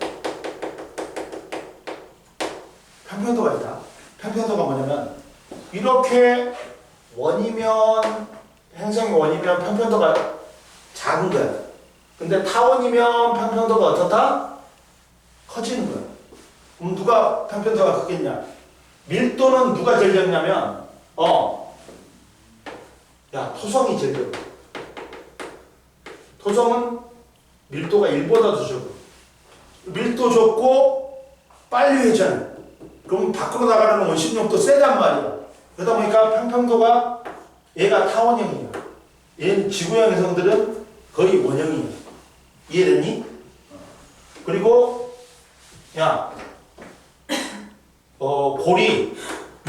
편편도가 있다. 편편도가 뭐냐면 이렇게 원이면, 행성이 원이면 편편도가 작은 거야. 근데 타원이면 편편도가 어떻다? 커지는 거야. 그럼 누가 편편도가 크겠냐? 밀도는 누가 제일 적냐면 토성이 제일 적어. 토성은 밀도가 1보다 더 적어. 밀도 적고 빨리 회전해. 그럼 밖으로 나가는 원심력도 세단 말이야. 그러다 보니까 편편도가 얘가 타원형이야. 얘는 지구형 행성들은 거의 원형이야. 이해됐니? 그리고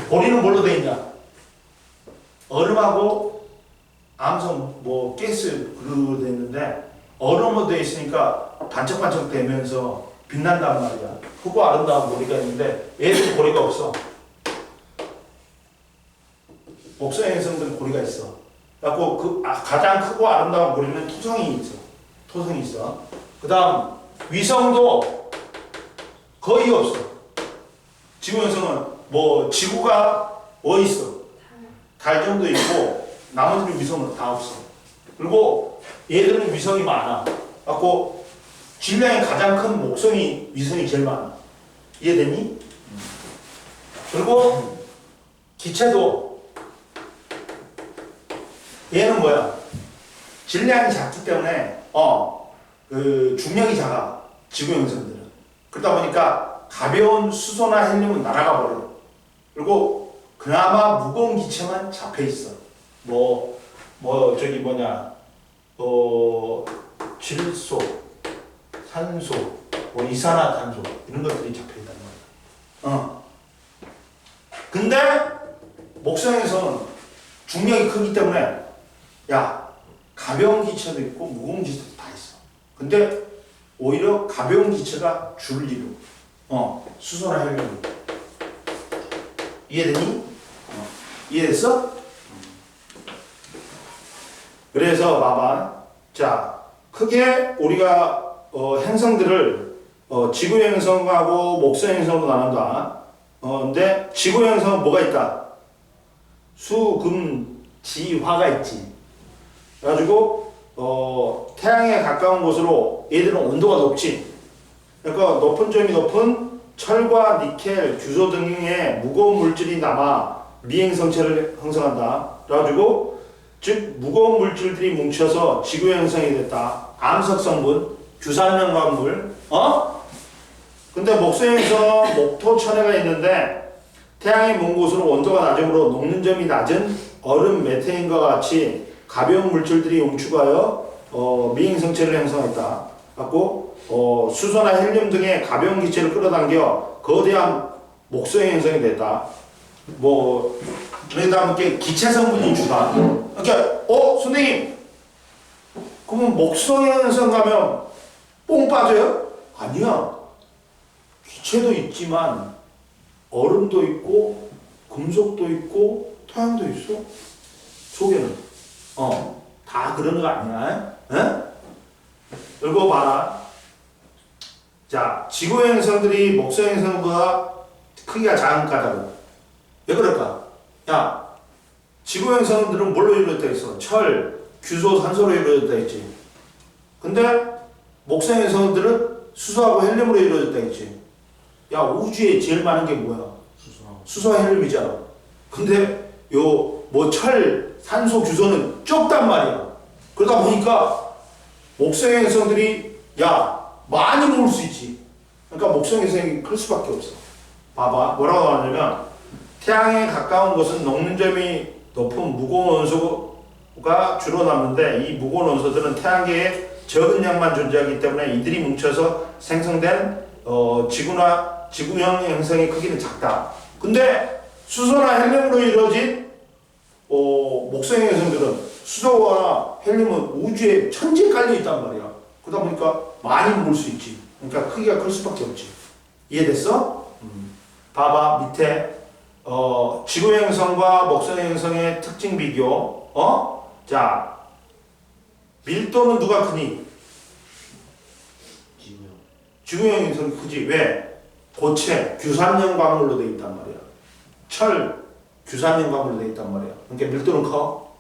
고리는 뭘로 돼 있냐? 얼음하고 암석, 가스 그로 돼 있는데, 얼음으로 돼 있으니까 반짝반짝 되면서 빛난단 말이야. 크고 아름다운 고리가 있는데 얘들은 고리가 없어. 목성 행성들은 고리가 있어. 그래갖고 가장 크고 아름다운 고리는 토성이 있어. 그 다음 위성도 거의 없어. 지구 행성은 지구가 있어. 달 정도 있고 나머지 위성은 다 없어. 그리고 얘들은 위성이 많아. 그래갖고 질량이 가장 큰 위성이 제일 많아. 이해됐니? 그리고 기체도 얘는 뭐야? 질량이 작기 때문에 그 중력이 작아. 지구 행성들은. 그러다 보니까 가벼운 수소나 헬륨은 날아가 버려. 그리고 그나마 무거운 기체만 잡혀 있어. 저기 질소, 산소, 이산화탄소 이런 것들이 잡혀 있단 말이야. 근데 목성에서는 중력이 크기 때문에 가벼운 기체도 있고 무거운 기체도 다 있어. 근데 오히려 가벼운 기체가 줄을 이루고 수소나 헬륨. 이해되니? 이해됐어? 그래서 봐봐. 자, 크게 우리가 행성들을 지구 행성하고 목성 행성으로 나눈다. 근데 지구 행성은 뭐가 있다? 수, 금, 지, 화가 있지. 그래가지고 태양에 가까운 곳으로 얘들은 온도가 높지. 그러니까 높은 점이 높은 철과 니켈, 규소 등의 무거운 물질이 남아 미행성체를 형성한다. 그래가지고 즉 무거운 물질들이 뭉쳐서 지구 형성이 됐다. 암석 성분, 규산염광물. 근데 목성에서 목토천해가 있는데 태양이 먼 곳으로 온도가 낮으므로 녹는 점이 낮은 얼음, 메테인과 같이 가벼운 물질들이 응축하여 미행성체를 형성했다. 갖고 수소나 헬륨 등의 가벼운 기체를 끌어당겨 거대한 목성의 형성이 됐다. 그러다 함께 기체 성분이 주다. 그러니까 선생님, 그러면 목성의 형성 가면 뽕 빠져요? 아니야. 기체도 있지만 얼음도 있고 금속도 있고 토양도 있어. 속에는 다 그런 거 아니야? 읽어봐라. 자, 지구 행성들이 목성 행성보다 크기가 작은 까닭은 왜 그럴까? 지구 행성들은 뭘로 이루어져 있어? 철, 규소, 산소로 이루어졌다 했지. 근데 목성 행성들은 수소하고 헬륨으로 이루어졌다 했지. 우주에 제일 많은 게 뭐야? 수소와 헬륨이잖아. 근데 철, 산소, 규소는 적단 말이야. 그러다 보니까 목성 행성들이 많이 모을 수 있지. 그러니까 목성 행성이 클 수밖에 없어. 봐봐, 뭐라고 하냐면 태양에 가까운 곳은 녹는 점이 높은 무거운 원소가 주로 남는데 이 무거운 원소들은 태양계에 적은 양만 존재하기 때문에 이들이 뭉쳐서 생성된 지구형 행성의 크기는 작다. 근데 수소나 헬륨으로 이루어진 목성의 행성들은 수소와 헬륨은 우주에 천지에 깔려 있단 말이야. 그러다 보니까 많이 모을 수 있지. 그러니까 크기가 클 수밖에 없지. 이해됐어? 봐봐 밑에 지구 행성과 목성 행성의 특징 비교. 자, 밀도는 누가 크니? 지구형 행성이 크지. 왜? 고체, 규산염 광물로 되어 있단 말이야. 철, 규산염 광물로 되어 있단 말이야. 그러니까 밀도는 커.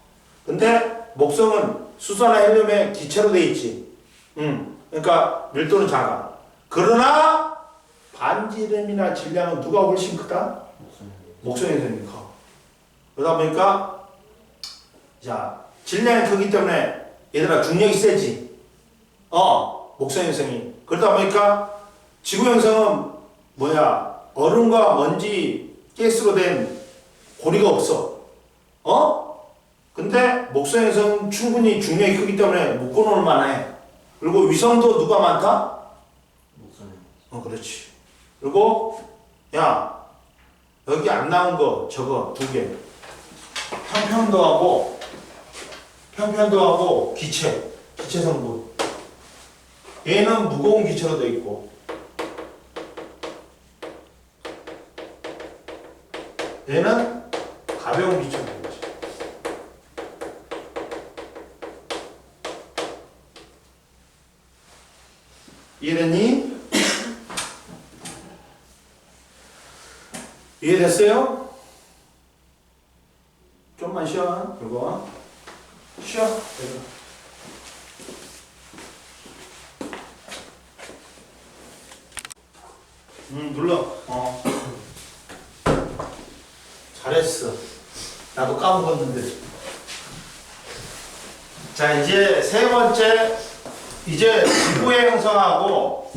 근데 목성은 수소나 헬륨의 기체로 되어 있지. 그러니까 밀도는 작아. 그러나 반지름이나 질량은 누가 훨씬 크다? 목성 행성이 커. 그러다 보니까 질량이 크기 때문에 얘들아 중력이 세지. 목성 행성이. 그러다 보니까 지구 행성은 얼음과 먼지, 가스로 된 고리가 없어. 근데 목성 행성은 충분히 중력이 크기 때문에 묶어놓을 만해. 그리고 위성도 누가 많다? 목성. 그렇지. 그리고 여기 안 나온 거 저거 두 개. 평편도하고 기체 성분. 얘는 무거운 기체로 되어 있고 얘는 가벼운 기체로 되어 있지. 이해됐니? 이해됐어요? 좀만 쉬어. 이거 쉬어. 눌러. 잘했어. 나도 까먹었는데. 자, 이제 세 번째. 이제 지구의 형성하고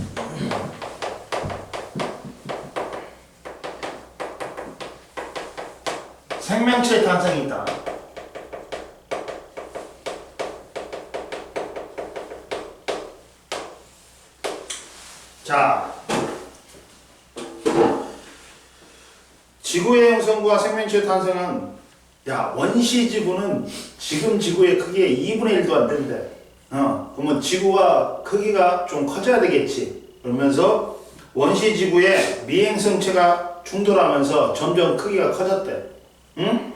생명체의 탄생이 있다. 자, 지구의 형성과 생명체의 탄생은 원시 지구는 지금 지구의 크기의 2분의 1도 안 된대. 그러면 지구가 크기가 좀 커져야 되겠지. 그러면서 원시 지구의 미행성체가 충돌하면서 점점 크기가 커졌대. 응?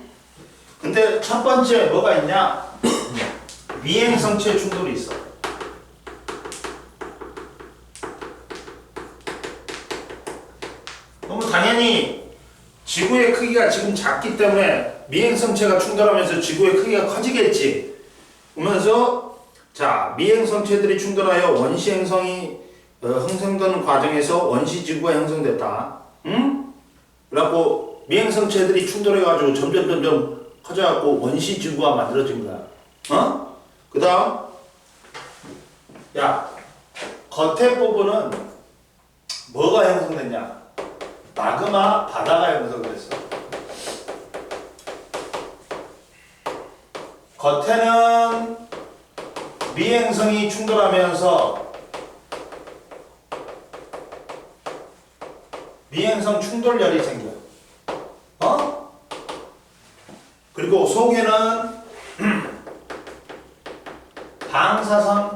근데 첫 번째 뭐가 있냐? 미행성체 충돌이 있어. 그러면 당연히 지구의 크기가 지금 작기 때문에 미행성체가 충돌하면서 지구의 크기가 커지겠지. 그러면서 자, 미행성체들이 충돌하여 원시 행성이 형성되는 과정에서 원시 지구가 형성됐다. 응? 그래갖고 미행성체들이 충돌해가지고 점점 커져갖고 원시 지구가 만들어진 거야. 그 다음, 겉에 부분은 뭐가 형성됐냐? 마그마 바다가 형성됐어. 겉에는 미행성이 충돌하면서 미행성 충돌열이 생겨. 그리고 속에는 방사선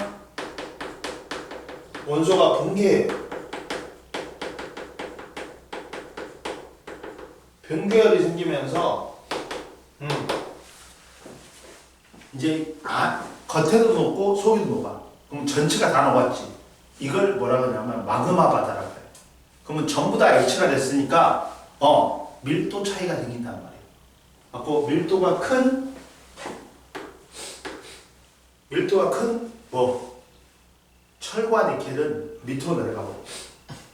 원소가 붕괴해요. 붕괴열이 생기면서 이제 겉에도 녹고 속에도 녹아. 그럼 전체가 다 녹았지. 이걸 뭐라 그러냐면 마그마 바다라고 해요. 그러면 전부 다 액체가 됐으니까 밀도 차이가 생긴단 말이에요. 그래서 밀도가 큰 철과 니켈은 밑으로 내려가 버려.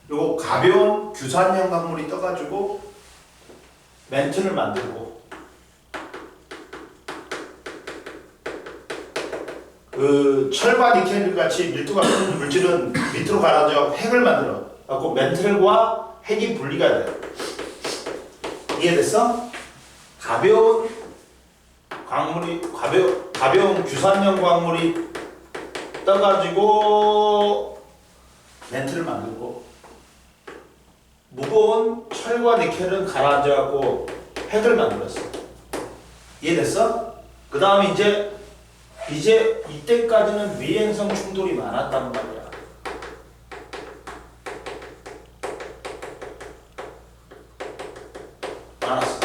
그리고 가벼운 규산형 광물이 떠가지고 멘틀을 만들고 철과 니켈 같이 밀도가 큰 물질은 밑으로 가라앉아 핵을 만들어. 그래서 멘틀과 핵이 분리가 돼. 이해됐어? 가벼운 규산형 광물이 떠가지고 멘틀을 만들고 무거운 철과 니켈은 가라앉아갖고 핵을 만들었어. 이해됐어? 그 다음에 이제 이때까지는 미행성 충돌이 많았단 말이야. 많았어.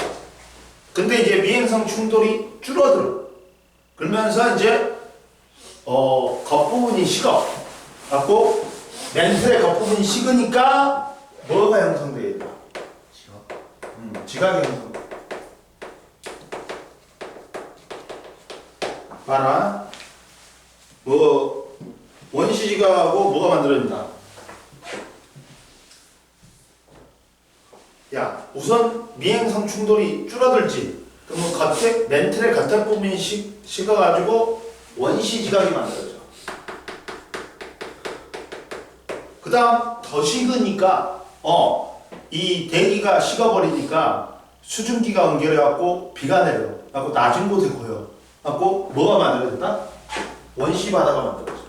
근데 이제 미행성 충돌이 줄어들어. 그러면서 이제 겉부분이 식어. 갖고 멘틀의 겉부분이 식으니까 뭐가 형성되어 있다? 지각이 형성돼. 봐라. 원시지각하고 뭐가 만들어진다? 우선 미행성 충돌이 줄어들지. 그러면 멘틀의 겉에 부분이 식어가지고 원시지각이 만들어져. 그 다음 더 식으니까 이 대기가 식어버리니까 수증기가 응결해갖고 비가 내려. 갖고 낮은 곳에 고여. 갖고 뭐가 만들어졌다? 원시바다가 만들어져.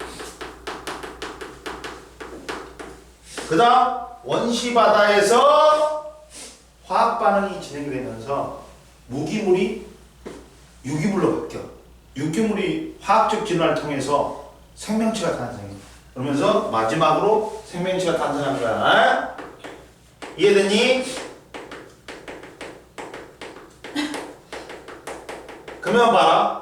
그 다음 원시바다에서 화학 반응이 진행되면서 무기물이 유기물로 바뀌어. 유기물이 화학적 진화를 통해서 생명체가 탄생해. 그러면서 마지막으로 생명체가 탄생한 거야. 이해되니? 그러면 봐라.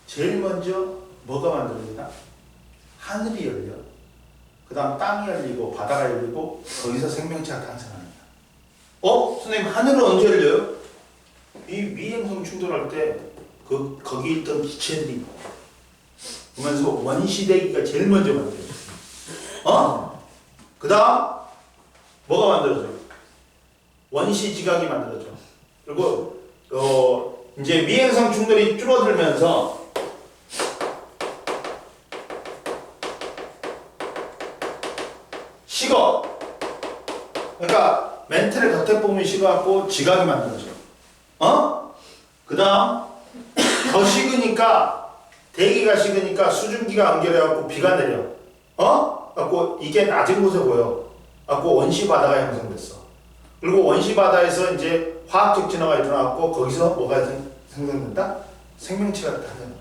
제일 먼저 뭐가 만들어진다? 하늘이 열려. 그 다음 땅이 열리고 바다가 열리고 거기서 생명체가 탄생합니다. 선생님, 하늘은 언제 열려요? 이 미행성 충돌할 때 거기 있던 기체들이 그러면서 원시대기가 제일 먼저 만들어져. 그 다음 뭐가 만들어져? 원시 지각이 만들어져. 그리고 이제 미행성 충돌이 줄어들면서 식어. 그러니까 멘틀의 겉에 부분이 식어갖고 지각이 만들어져. 그 다음 더 식으니까 대기가 식으니까 수증기가 연결해갖고 비가 내려. 갖고 이게 낮은 곳에 보여. 갖고 원시 바다가 형성됐어. 그리고 원시 바다에서 이제 화학적 진화가 일어나갖고 거기서 뭐가 생성된다? 생명체가 탄생한다.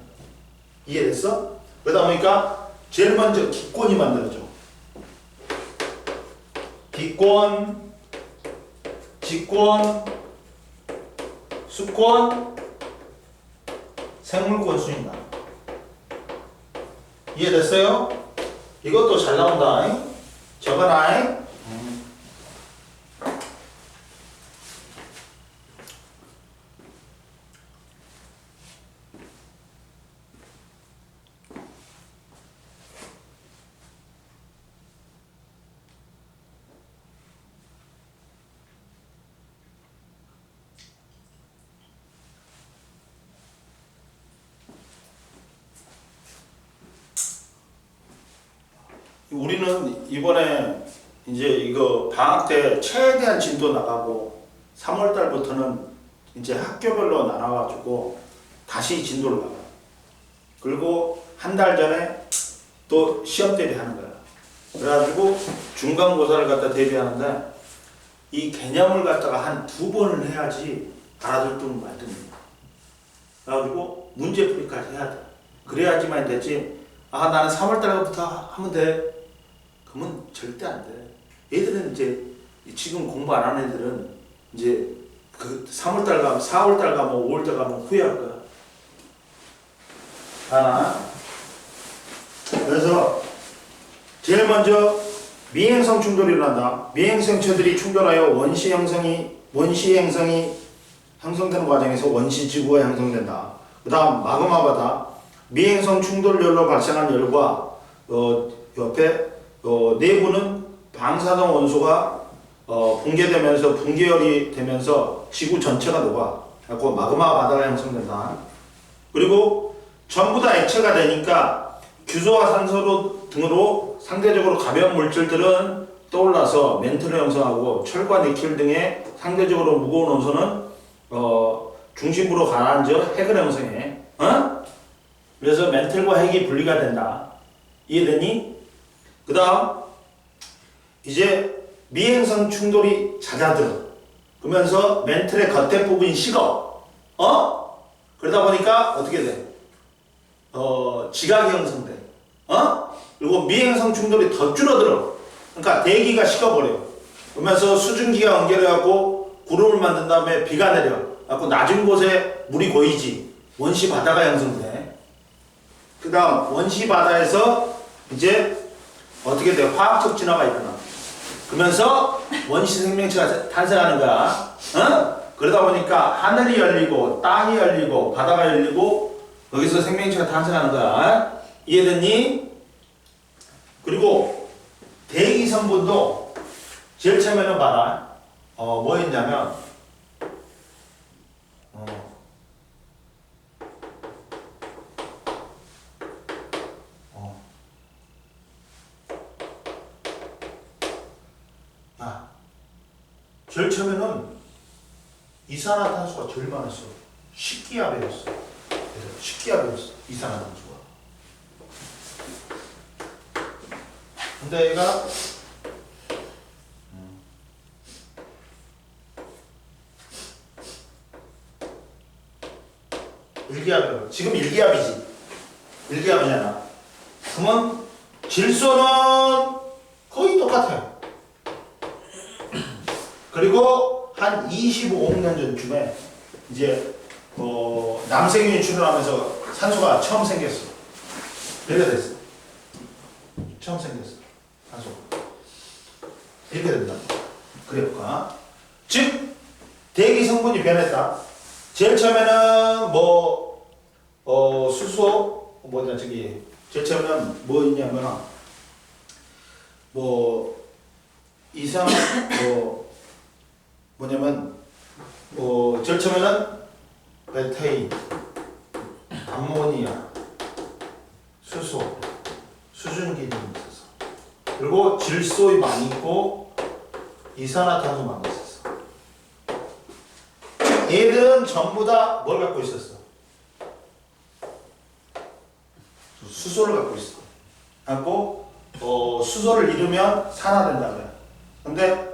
이해됐어? 그러다 보니까 제일 먼저 기권이 만들어져. 기권, 직권, 수권, 생물권 순이다. 이해됐어요? 이것도 잘 나온다. 적어놔. 우리는 이번에 이제 이거 방학 때 최대한 진도 나가고 3월 달부터는 이제 학교별로 나눠가지고 다시 진도를 나가. 그리고 한 달 전에 또 시험 대비하는 거야. 그래가지고 중간고사를 갖다 대비하는데 이 개념을 갖다가 한 2번을 해야지 알아들 둥 말 둥. 그래가지고 문제풀이까지 해야 돼. 그래야지만 되지. 아 나는 3월 달부터 하면 돼. 그러면 절대 안 돼. 얘들은 이제 지금 공부 안 하는 애들은 이제 그 3월달 가면 4월달 가면 5월달 가면 후회할 거야. 하나. 그래서 제일 먼저 미행성 충돌이 일어난다. 미행성체들이 충돌하여 원시 행성이 형성되는 과정에서 원시 지구가 형성된다. 그 다음 마그마 바다. 미행성 충돌열로 발생한 열과 옆에 내부는 방사성 원소가 붕괴되면서 붕괴열이 되면서 지구 전체가 녹아. 그래서 마그마 바다가 형성된다. 그리고 전부 다 액체가 되니까 규소와 산소 등으로 상대적으로 가벼운 물질들은 떠올라서 멘틀을 형성하고 철과 니켈 등의 상대적으로 무거운 원소는 중심부로 가라앉아 핵을 형성해. 그래서 멘틀과 핵이 분리가 된다. 이해되니? 그 다음 이제 미행성 충돌이 잦아들어. 그러면서 멘틀의 겉에 부분이 식어. 그러다 보니까 어떻게 돼? 지각이 형성돼. 그리고 미행성 충돌이 더 줄어들어. 그러니까 대기가 식어버려. 그러면서 수증기가 연결해갖고 구름을 만든 다음에 비가 내려. 그래갖고 낮은 곳에 물이 고이지. 원시 바다가 형성돼. 그 다음 원시 바다에서 이제 어떻게 돼? 화학적 진화가 일어나. 그러면서 원시 생명체가 탄생하는 거야. 그러다 보니까 하늘이 열리고 땅이 열리고 바다가 열리고 거기서 생명체가 탄생하는 거야. 이해됐니? 그리고 대기 성분도 제일 처음에는 봐라. 뭐였냐면 제일 처음에는 이산화탄소가 제일 많았어. 식기압이었어. 식기압이었어. 이산화탄소가. 근데 얘가 일기압이야. 지금 일기압이지. 일기압이잖아. 그러면 질소는 거의 똑같아. 그리고 한 25억 년 전쯤에 이제 남생윤이 출현하면서 산소가 처음 생겼어. 이렇게 됐어. 처음 생겼어. 산소가. 이렇게 된다. 그래프가. 즉 대기 성분이 변했다. 제일 처음에는 수소 제일 처음에는 뭐 있냐면 이상 뭐냐면 절처면은 메테인, 암모니아, 수소, 수증기능이 있어서 그리고 질소이 많이 있고 이산화탄소 많이 있었어. 얘들은 전부 다 뭘 갖고 있었어? 수소를 갖고 있어. 갖고 수소를 잃으면 산화된다 그래. 근데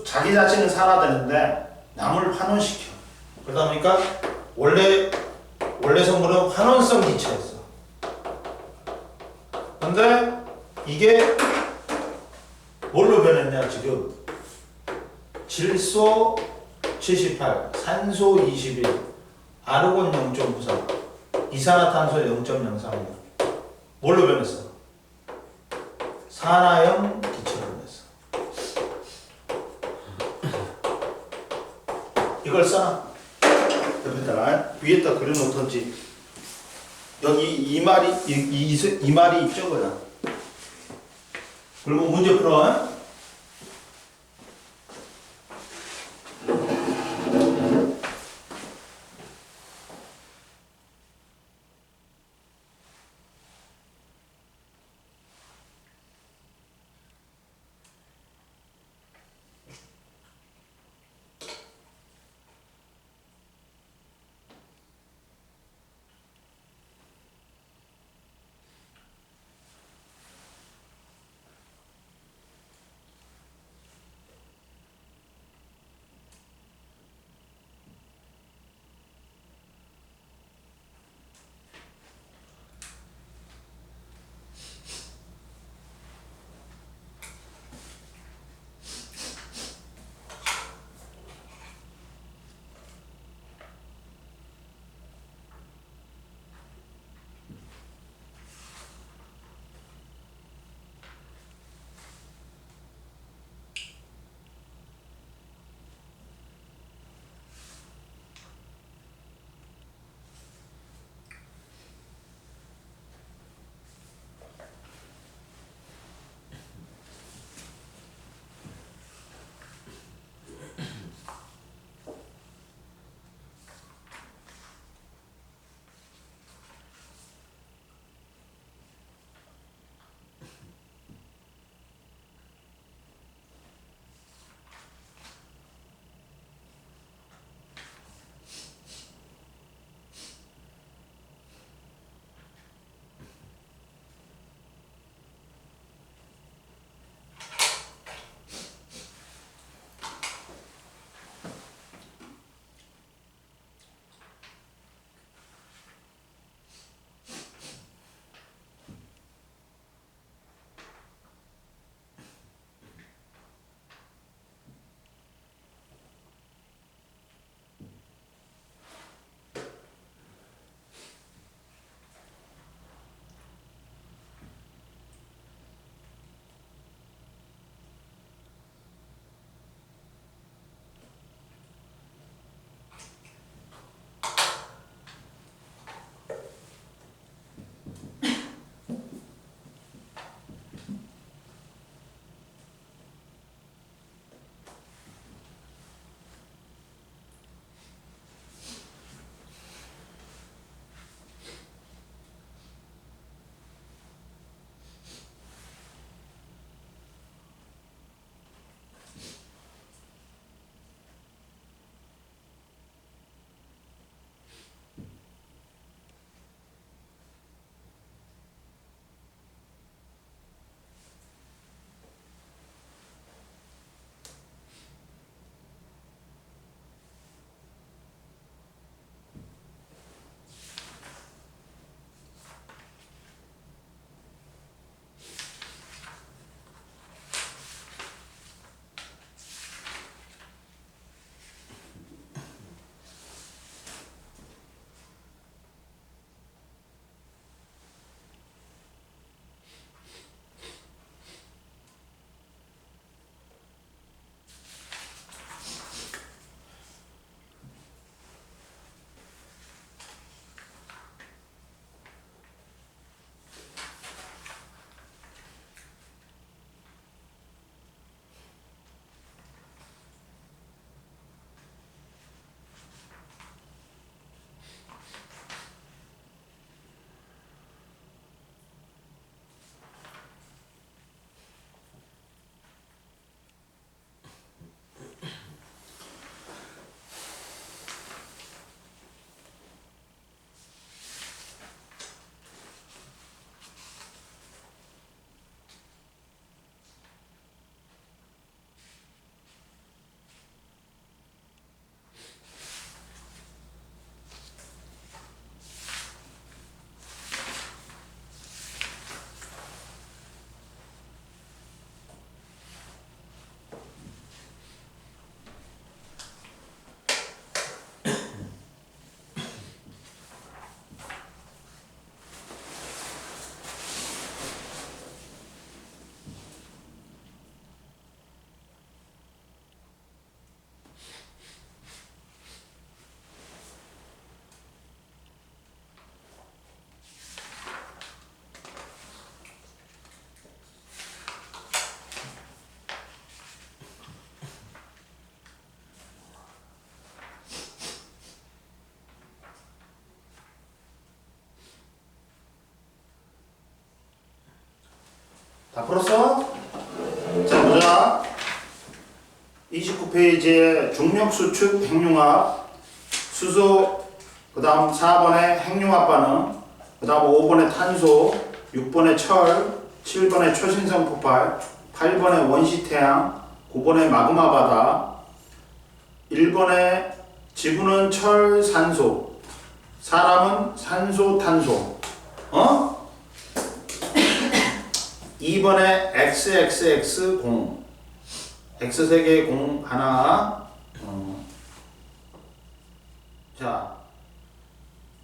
자기 자체는 산화되는데 남을 환원시켜. 그러다 보니까 원래 성분은 환원성 기체였어. 근데 이게 뭘로 변했냐 지금? 질소 78, 산소 21, 아르곤 0.94, 이산화탄소 0.03. 뭘로 변했어? 산화형 기체로 변했어. 이걸 써. 옆에다가 위에다 그려놓던지. 여기 이 말이 있죠, 그냥. 그리고 문제 풀어. 다 풀었어? 자, 보자. 29페이지에 중력수축 핵융합, 수소, 그 다음 4번에 핵융합 반응, 그 다음 5번에 탄소, 6번에 철, 7번에 초신성 폭발, 8번에 원시태양, 9번에 마그마 바다, 1번에 지구는 철, 산소, 사람은 산소, 탄소. 2번에 XXX 공, X3개 공 하나. 자,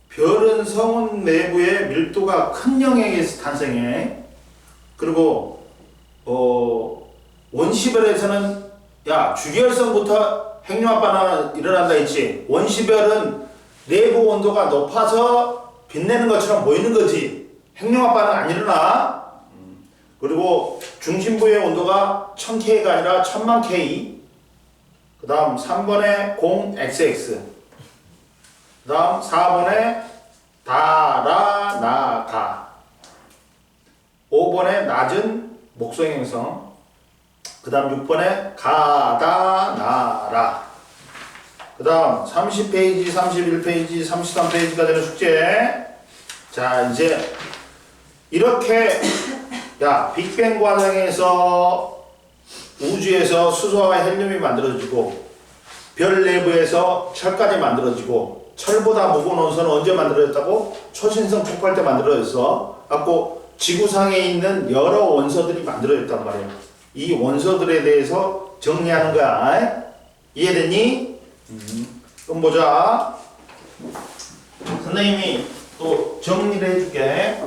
별은 성운 내부의 밀도가 큰 영역에서 탄생해. 그리고 원시별에서는 주기열성부터 핵융합 반응이 일어난다 했지. 원시별은 내부 온도가 높아서 빛내는 것처럼 보이는 거지. 핵융합 반응 안 일어나. 그리고 중심부의 온도가 1000K가 아니라 1000만 K. 그 다음 3번에 공 XX. 그 다음 4번에 달아나가. 5번에 낮은 목성 행성. 그 다음 6번에 가다나라. 그 다음 30페이지, 31페이지, 33페이지가 되는 숙제. 자, 이제 이렇게 빅뱅 과정에서 우주에서 수소와 헬륨이 만들어지고 별 내부에서 철까지 만들어지고 철보다 무거운 원소는 언제 만들어졌다고? 초신성 폭발 때 만들어졌어. 갖고 지구상에 있는 여러 원소들이 만들어졌단 말이야. 이 원소들에 대해서 정리하는 거야. 이해됐니? 그럼 보자. 선생님이 또 정리를 해줄게.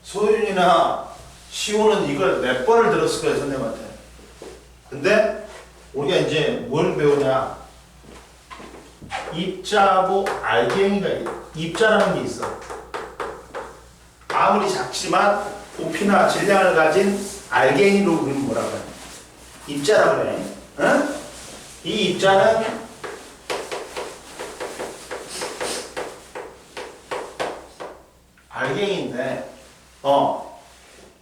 소윤이나 시호는 이걸 몇 번을 들었을 거야, 선생님한테. 근데 우리가 이제 뭘 배우냐? 입자하고 알갱이가 입자라는 게 있어. 아무리 작지만 부피나 질량을 가진 알갱이로 그리면 뭐라고 해? 입자라고 그래. 응? 이 입자는 알갱이인데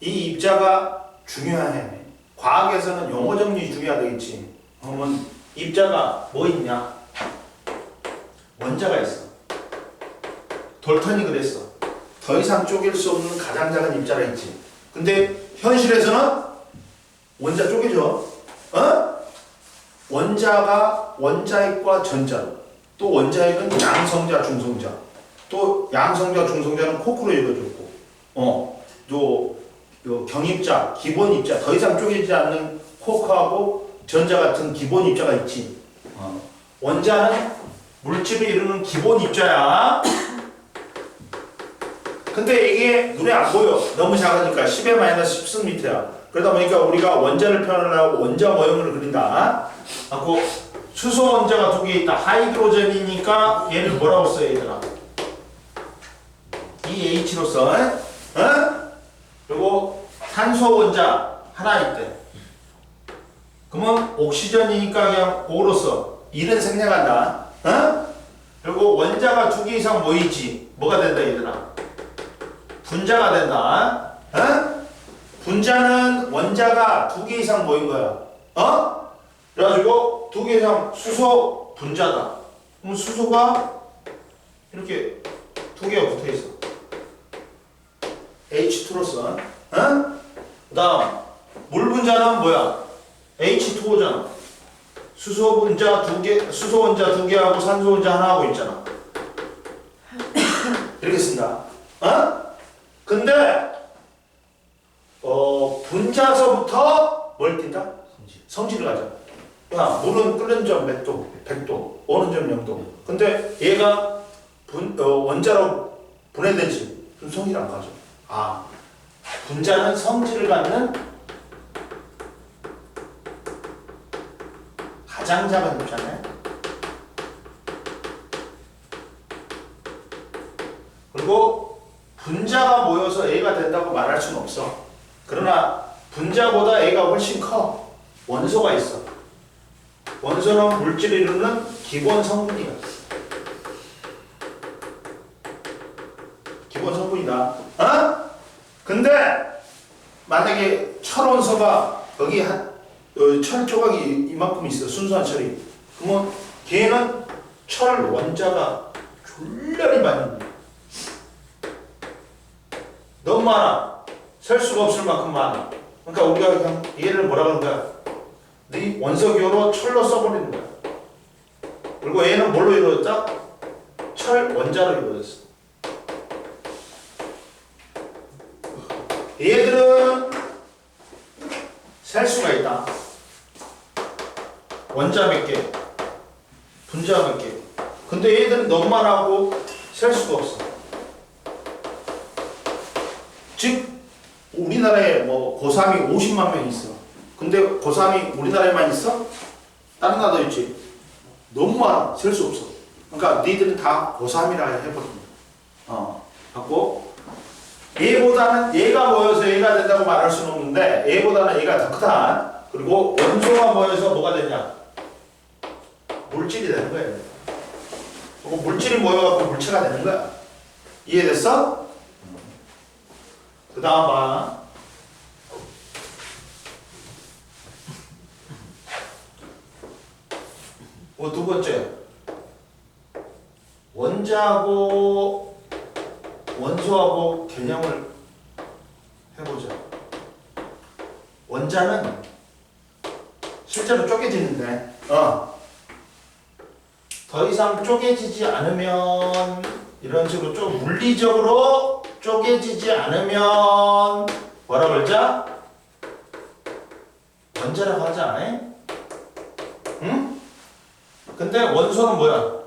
이 입자가 중요해. 과학에서는 용어 정리 중요하겠지. 그러면 입자가 뭐 있냐? 원자가 있어. 돌턴이 그랬어. 더 이상 쪼갤 수 없는 가장 작은 입자가 있지. 근데 현실에서는 원자 쪼개져. 원자가 원자핵과 전자로, 또 원자핵은 양성자, 중성자, 또 양성자, 중성자는 코크로 이루어졌고, 또 경입자, 기본 입자, 더 이상 쪼개지지 않는 코크하고 전자 같은 기본 입자가 있지. 원자는 물질을 이루는 기본 입자야. 근데 이게 눈에 안 보여. 너무 작으니까 10의 마이너스 10승미터야. 그러다 보니까 우리가 원자를 표현하려고 원자 모형을 그린다. 갖고 수소 원자가 두 개 있다. 하이드로젠이니까 얘를 뭐라고 써, 얘들아? EH로 써. 그리고 탄소 원자 하나 있대. 그러면 옥시전이니까 그냥 O로 써. 일은 생략한다. 그리고 원자가 두 개 이상 모이지. 뭐가 된다, 얘들아? 분자가 된다. 분자는 원자가 두 개 이상 모인 거야. 그래가지고 두 개 이상 수소 분자다. 그럼 수소가 이렇게 두 개가 붙어 있어. H2로서. 그 다음 물 분자는 뭐야? H2O잖아. 수소 분자 두 개, 수소 원자 두 개하고 산소 원자 하나 하고 있잖아. 이렇게 쓴다. 근데 분자서부터 뭘 띈다? 성질을 가져. 물은 끓는 점 몇 도? 100도. 어느 점 0도. 근데 얘가 원자로 분해되지. 그럼 성질 안 가져. 분자는 성질을 갖는 가장 작은 입자네. 그리고 분자가 모여서 A가 된다고 말할 수는 없어. 그러나 분자보다 A가 훨씬 커. 원소가 있어. 원소는 물질을 이루는 기본 성분이야. 기본 성분이다. 근데 만약에 철 원소가 거기 철 조각이 이만큼 있어. 순수한 철이. 그러면 걔는 철 원자가 졸라리 많이 있네. 너무 많아. 셀 수가 없을 만큼 많아. 그러니까 우리가 그냥 얘를 뭐라 그러는 거야? 네 원석이어로 철로 써버리는 거야. 그리고 얘는 뭘로 이루어졌다? 철 원자로 이루어졌어. 얘들은 셀 수가 있다. 원자 몇 개, 분자 몇 개. 근데 얘들은 너무 많아고 셀 수가 없어. 즉 우리나라에 뭐 고3이 50만 명 있어. 근데 고3이 우리나라에만 있어? 다른 나라도 있지. 너무 많아. 셀 수 없어. 그러니까 니들은 다 고3이라 해버립니다. 갖고 얘보다는 얘가 모여서 얘가 된다고 말할 수는 없는데 얘보다는 얘가 더 크다. 그리고 원소가 모여서 뭐가 되냐? 물질이 되는 거예요. 그리고 물질이 모여갖고 물체가 되는 거야. 이해됐어? 그 다음 봐. 두 번째. 원자하고 원소하고 개념을 해보자. 원자는 실제로 쪼개지는데, 더 이상 쪼개지지 않으면, 이런 식으로 좀 물리적으로 쪼개지지 않으면, 뭐라 그러자? 원자라고 하지 않아? 응? 근데 원소는 뭐야?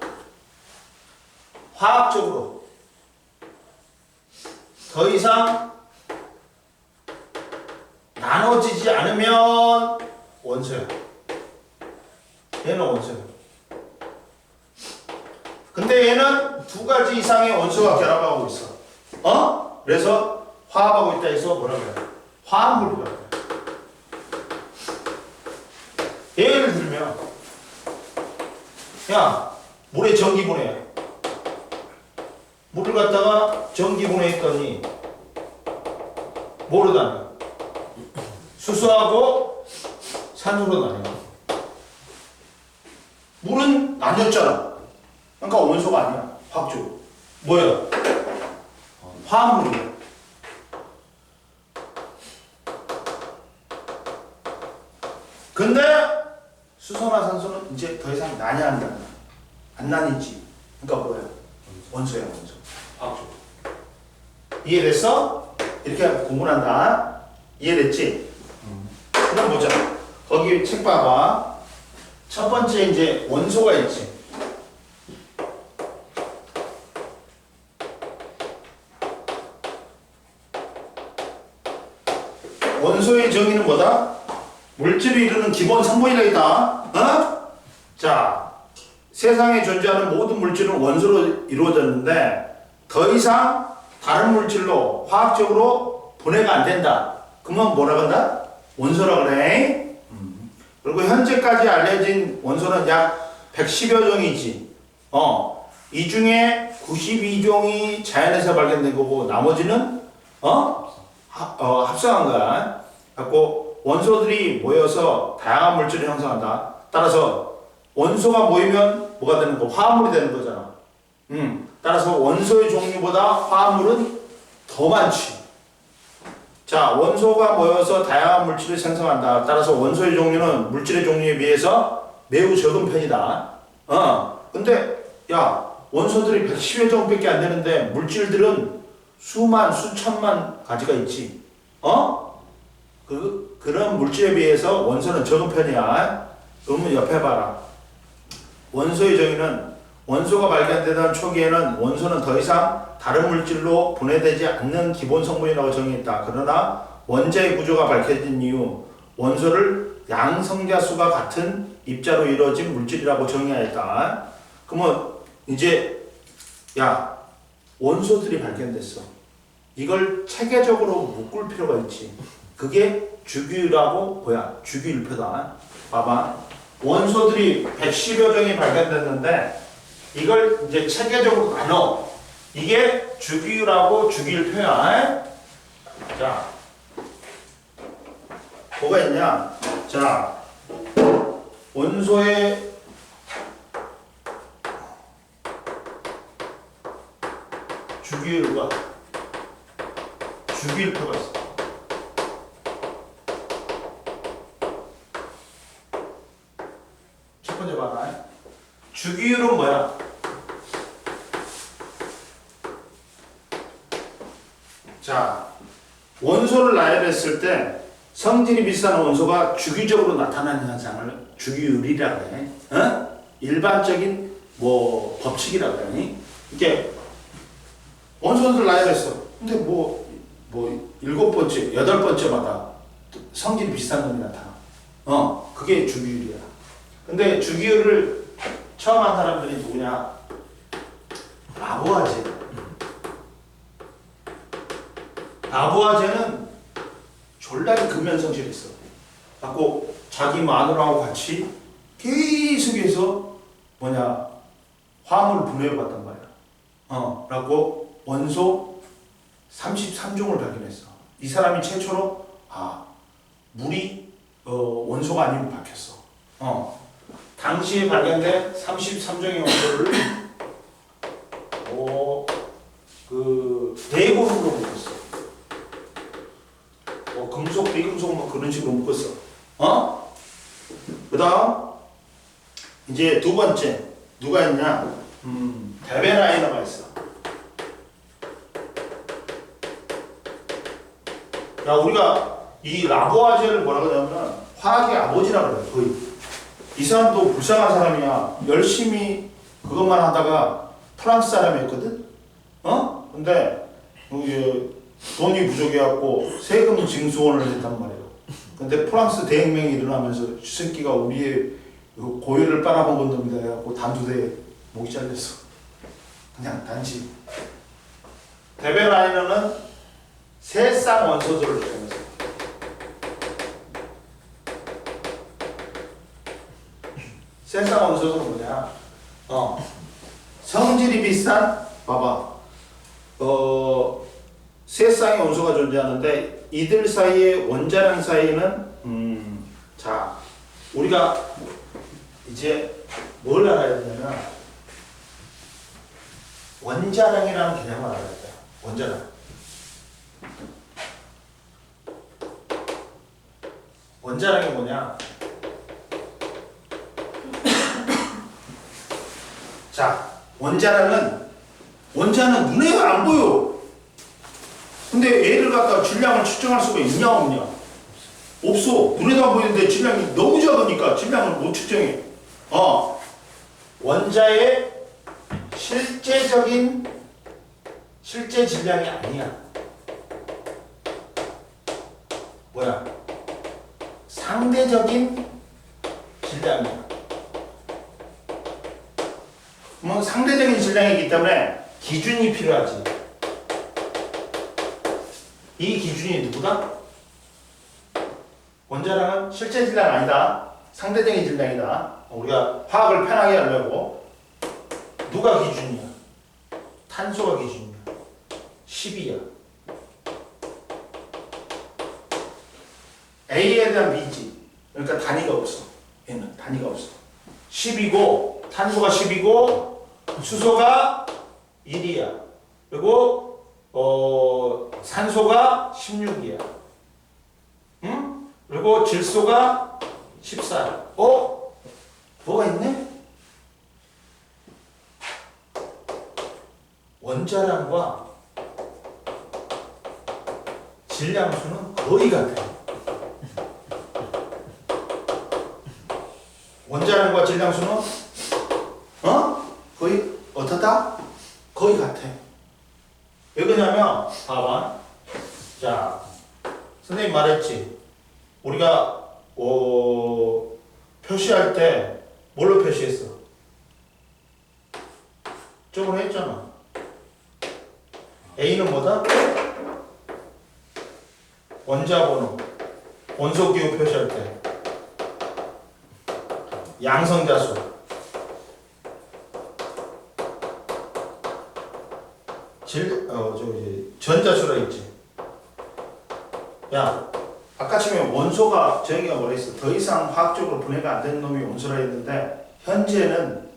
화학적으로 더 이상 나눠지지 않으면 원소야. 얘는 원소야. 근데 얘는 두 가지 이상의 원소가 결합하고 있어. 그래서 화합하고 있다 해서 뭐라 그래? 화합물이라고 그래. 예를 들면, 야, 물에 전기 보내. 물을 갖다가 전기 보내했더니 뭐로 나뉘어? 수소하고 산소로 나뉘어. 물은 나뉘었잖아. 그러니까 원소가 아니야. 화학적으로. 뭐야? 화합물이야. 근데 수소나 산소는 이제 더 이상 나뉘어 안 나뉘어? 안 나뉘지. 그러니까 뭐야? 원소야, 원소. 화학적으로. 이해됐어? 이렇게 구분한다. 이해됐지? 그럼 보자. 거기 책 봐봐. 첫 번째 이제 원소가 있지. 원소의 정의는 뭐다? 물질을 이루는 기본 성분이라 있다. 자, 세상에 존재하는 모든 물질은 원소로 이루어졌는데 더 이상 다른 물질로 화학적으로 분해가 안 된다. 그러면 뭐라 한다? 원소라 그래. 그리고 현재까지 알려진 원소는 약 110여 종이지. 이 중에 92종이 자연에서 발견된 거고 나머지는 합성한 거야. 갖고 원소들이 모여서 다양한 물질을 형성한다. 따라서 원소가 모이면 뭐가 되는 거? 화합물이 되는 거잖아. 따라서 원소의 종류보다 화합물은 더 많지. 자, 원소가 모여서 다양한 물질을 생성한다. 따라서 원소의 종류는 물질의 종류에 비해서 매우 적은 편이다. 근데 야, 원소들이 110여 종밖에 안 되는데 물질들은 수만, 수천만 가지가 있지. 그런 물질에 비해서 원소는 적은 편이야. 그러면 옆에 봐라. 원소의 정의는 원소가 발견되던 초기에는 원소는 더 이상 다른 물질로 분해되지 않는 기본 성분이라고 정의했다. 그러나 원자의 구조가 밝혀진 이후 원소를 양성자수가 같은 입자로 이루어진 물질이라고 정의하였다. 그러면 이제 야, 원소들이 발견됐어. 이걸 체계적으로 묶을 필요가 있지. 그게 주기율하고 뭐야? 주기율표다. 봐봐. 원소들이 110여 종이 발견됐는데 이걸 이제 체계적으로 나눠. 이게 주기율하고 주기율표야. 자, 뭐가 있냐? 자, 원소의 주기율과 주기율표가 있어. 첫 번째 봐라. 주기율은 뭐야? 자, 원소를 나열했을 때 성질이 비슷한 원소가 주기적으로 나타나는 현상을 주기율이라고 해. 어? 일반적인 뭐 법칙이라고 하니? 이게 원소를 나열했어. 근데 뭐 7번째, 8번째마다 성질이 비슷한 놈이 나타나. 그게 주기율이야. 근데 주기율을 처음 한 사람들이 누구냐? 라보아제. 라보아제는 졸라게 근면성실이 있어. 갖고 자기 마누라하고 같이 계속해서 화합을 분해해봤단 말이야. 라고 원소 33종을 발견했어. 이 사람이 최초로 물이 원소가 아니면 밝혔어. 당시에 발견된 33종의 원소를 네 그룹으로 묶었어. 금속, 비금속 뭐 그런 식으로 묶었어. 그 다음 이제 두 번째 누가 있냐? 데베나이너가 있어. 야, 우리가 이 라보아제를 뭐라고 하냐면 화학의 아버지라고 그래. 거의 이 사람도 불쌍한 사람이야. 열심히 그것만 하다가 프랑스 사람이었거든. 근데 이게 돈이 부족해갖고 세금 징수원을 했단 말이에요. 근데 프랑스 대혁명이 일어나면서 주새끼가 우리의 고유를 빨아먹은 놈이다 해갖고 단두대에 목이 잘렸어. 그냥 단지. 데베라이너는 세쌍 원소들을 통해서 세쌍 원소들은 뭐냐? 성질이 비슷한 봐봐. 세 쌍의 원소가 존재하는데 이들 사이의 원자량 사이에는 자, 우리가 이제 뭘 알아야 되냐면 원자량이라는 개념을 알아야 돼. 원자량. 원자량이 뭐냐? 자, 원자는 눈에 안 보여. 근데 얘를 갖다가 질량을 측정할 수가 있냐 없냐? 없어. 눈에도 안 보이는데 질량이 너무 작으니까 질량을 못 측정해. 원자의 실제 질량이 아니야. 뭐야? 상대적인 질량이야. 뭐 상대적인 질량이기 때문에 기준이 필요하지. 이 기준이 누구다? 원자량은 실제 질량 아니다. 상대적인 질량이다. 우리가 화학을 편하게 하려고 누가 기준이야? 탄소가 기준이야. 10이야. A에 대한 B지. 그러니까 단위가 없어. 얘는 단위가 없어. 10이고 탄소가 10이고 수소가 1이야. 그리고 산소가 16이야. 응? 그리고 질소가 14야. 뭐가 있네? 원자량과 질량수는 거의 같아. 원자량과 질량수는 거의 어떻다? 거의 같아. 왜 그러냐면 봐봐. 자, 선생님 말했지. 우리가 표시할 때 뭘로 표시했어? 저번에 했잖아. A는 뭐다? 원자번호, 원소기호 표시할 때 양성자수, 전자수라 있지. 야, 아까 처음에 원소가 정의가 뭐라 했어? 더 이상 화학적으로 분해가 안 되는 놈이 원소라 했는데 현재는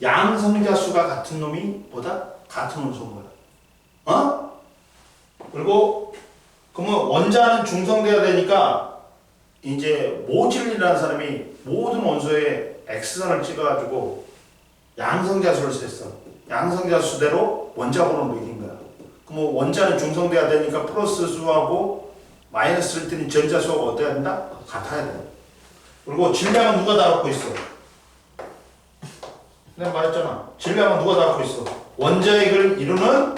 양성자 수가 같은 놈이 뭐다? 같은 원소인 거야. 어? 그리고 그러면 원자는 중성돼야 되니까 이제 모질이라는 사람이 모든 원소에 X선을 찍어가지고 양성자 수를 셌어. 양성자 수대로 원자 번호를 매긴 거야. 그럼 원자는 중성돼야 되니까 플러스 수하고 마이너스를 뜨는 전자 수하고 어때야 된다? 같아야 돼. 그리고 질량은 누가 다 갖고 있어? 내가 말했잖아. 질량은 누가 다 갖고 있어? 원자핵을 이루는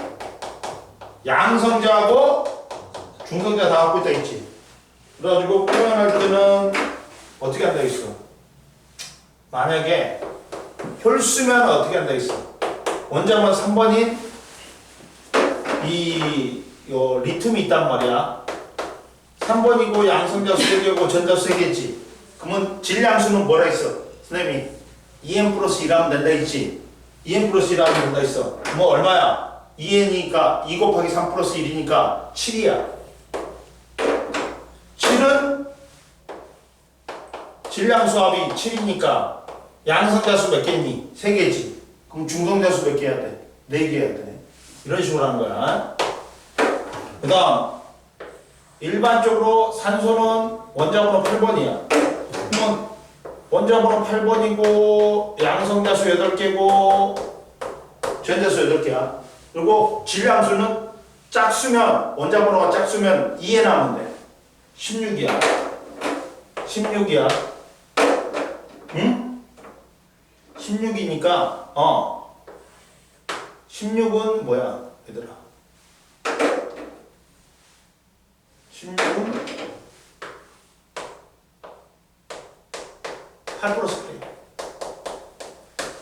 양성자하고 중성자 다 갖고 있다 했지. 그래가지고 표현할 때는 어떻게 한다 했어? 만약에 홀수면 어떻게 한다 했어? 원자만 3번인 요 리튬이 있단 말이야. 3번이고 양성자 수 3개고 전자 수 3개지. 그러면 질량수는 뭐라 했어? 선생님이 2n 플러스 1하면 된다 했지. 2n 플러스 1하면 된다 했어. 뭐 얼마야? 2n이니까 2 곱하기 3 플러스 1이니까 7이야. 7은 질량수합이 7이니까 양성자수 몇 개니? 3개지. 그럼 중성자수 몇 개 해야 돼? 4개 해야 돼. 이런 식으로 하는 거야. 그 다음 일반적으로 산소는 원자번호 8번이야. 그러면 원자번호 8번이고 양성자수 8개고 전자수 8개야. 그리고 질량수는 짝수면 원자번호가 짝수면 2에 나오면 돼. 16이야. 16이야. 응? 16이니까 16은 뭐야 얘들아? 16은 8 플러스 8이야.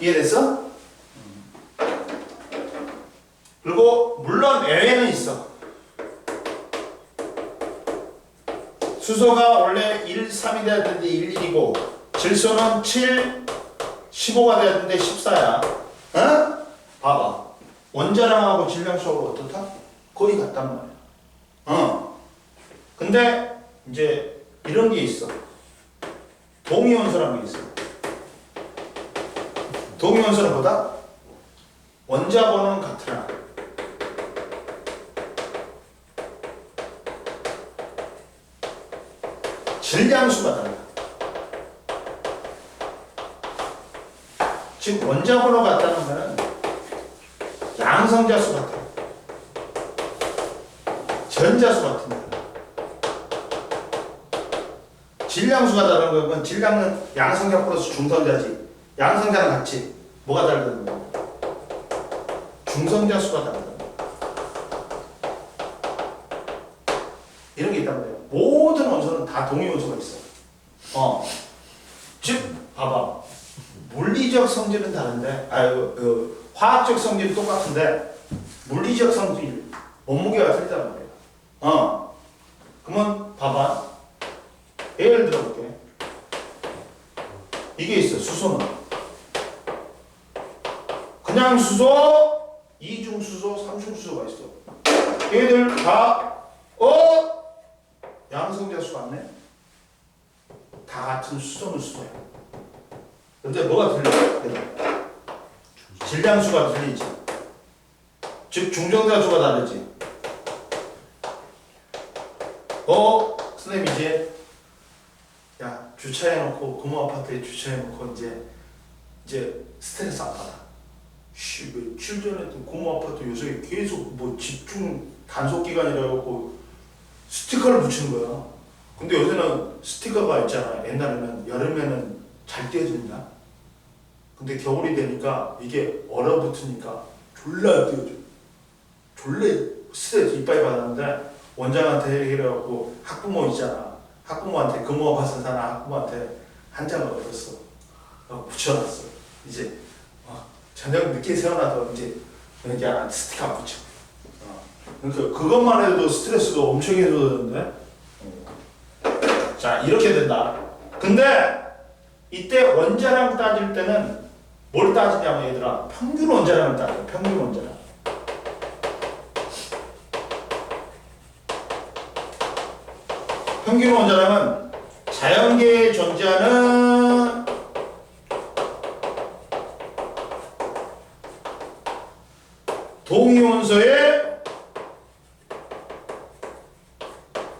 이해됐어? 그리고 물론 예외는 있어. 수소가 원래 1, 3이 돼야 되는데 1, 1이고 질소는 7, 15가 돼야 되는데 14야. 어? 봐봐. 원자량하고 질량수하고 어떻다? 거의 같단 말이야. 근데 이제 이런 게 있어. 동위원소라는 게 있어. 동위원소는 보다 원자 번호는 같으나 질량수가 달라. 즉 원자 번호 같다는 거는 양성자수 같아. 전자수 같은 거야. 질량수가 다른 건 질량은 양성자 플러스 중성자지. 양성자는 같이 뭐가 다르다는 거야? 중성자수가 다르다. 이런 게 있단 말이야. 모든 원소는 다 동위원소가 있어. 즉 봐봐. 물리적 성질은 다른데, 화학적 성질은 똑같은데 물리적 성질, 몸무게가 틀리단 말이야. 그러면 봐봐. 예를 들어볼게. 이게 있어. 수소는 그냥 수소, 이중수소, 삼중수소가 있어. 얘들 다 양성자수 같네. 다 같은 수소는 수소야. 근데 뭐가 틀려? 질량수가 틀리지. 즉 중성자수가 다르지. 선생님 이제 야 주차해놓고 고모 아파트에 주차해놓고 이제 스트레스 안 받아. 며칠 전에 고모 아파트 요새 계속 뭐 집중 단속 기간이라고 스티커를 붙이는 거야. 근데 요새는 스티커가 있잖아. 옛날에는 여름에는 잘 떼어진다. 근데 겨울이 되니까 이게 얼어붙으니까 졸라 떼어져. 졸라 스트레스 이빨 받았는데 원장한테 얘기해갖고 학부모 있잖아. 학부모한테 금호 아파트 사는 학부모한테 한 장을 얻었어. 붙여놨어. 이제 저녁 늦게 세워놔도 이제 그냥 스티커 안 붙여. 그러니까 그것만 해도 스트레스가 엄청 해소되는데. 자 이렇게 된다. 근데 이때 원자량 따질 때는 뭘 따지냐면 얘들아 평균 원자량을 따져. 평균 원자량. 평균 원자량은 자연계에 존재하는 동위원소의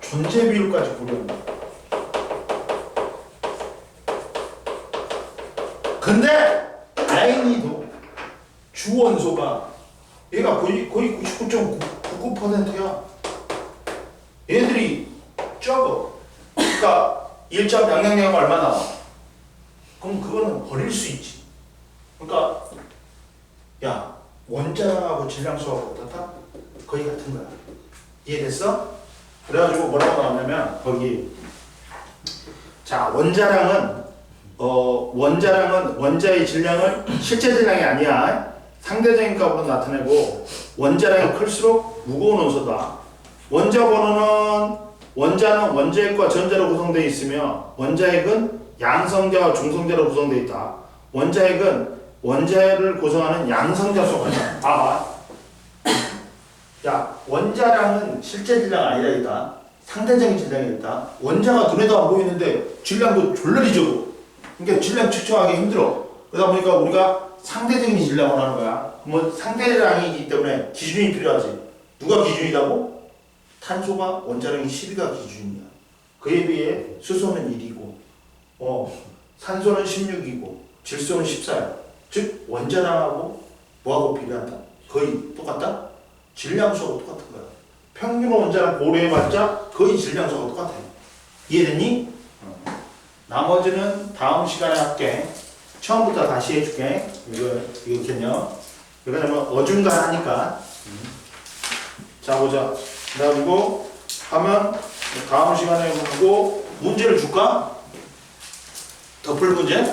존재 비율까지 고려합니다. 근데 다행히도 주원소가 얘가 거의 99.99%야. 얘들이 적어. 그러니까 1점 양양양은 얼마 나와? 그럼 그거는 버릴 수 있지. 그러니까 야 원자하고 질량수하고 같아? 거의 같은 거야. 이해됐어? 그래가지고 뭐라고 나왔냐면 거기 자 원자량은 원자의 질량을 실제 질량이 아니야. 상대적인 값으로 나타내고 원자량이 클수록 무거운 원소다. 원자 번호는 원자는 원자핵과 전자로 구성되어 있으며 원자핵은 양성자와 중성자로 구성되어 있다. 원자핵은 원자를 구성하는 양성자수가 있다. 봐봐. 야 원자량은 실제 질량 아니라 있다. 상대적인 질량이 있다. 원자가 눈에도 안 보이는데 질량도 졸라리 적어. 그러니까 질량 측정하기 힘들어. 그러다 보니까 우리가 상대적인 질량을 하는 거야. 뭐 상대량이기 때문에 기준이 필요하지. 누가 기준이라고? 탄소가 원자량이 10이가 기준이야. 그에 비해 수소는 1이고, 산소는 16이고, 질소는 14야. 즉 원자량하고 뭐하고 비례한다? 거의 똑같다? 질량수하고 똑같은 거야. 평균 원자량 고려해봤자 거의 질량수하고 똑같아. 이해됐니? 나머지는 다음 시간에 할게. 처음부터 다시 해줄게. 이거 개념. 왜냐면 어중간하니까. 자 보자. 그래가지고 하면 다음 시간에 보고 문제를 줄까? 더 풀 문제?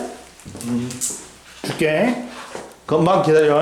줄게. 금방 기다려.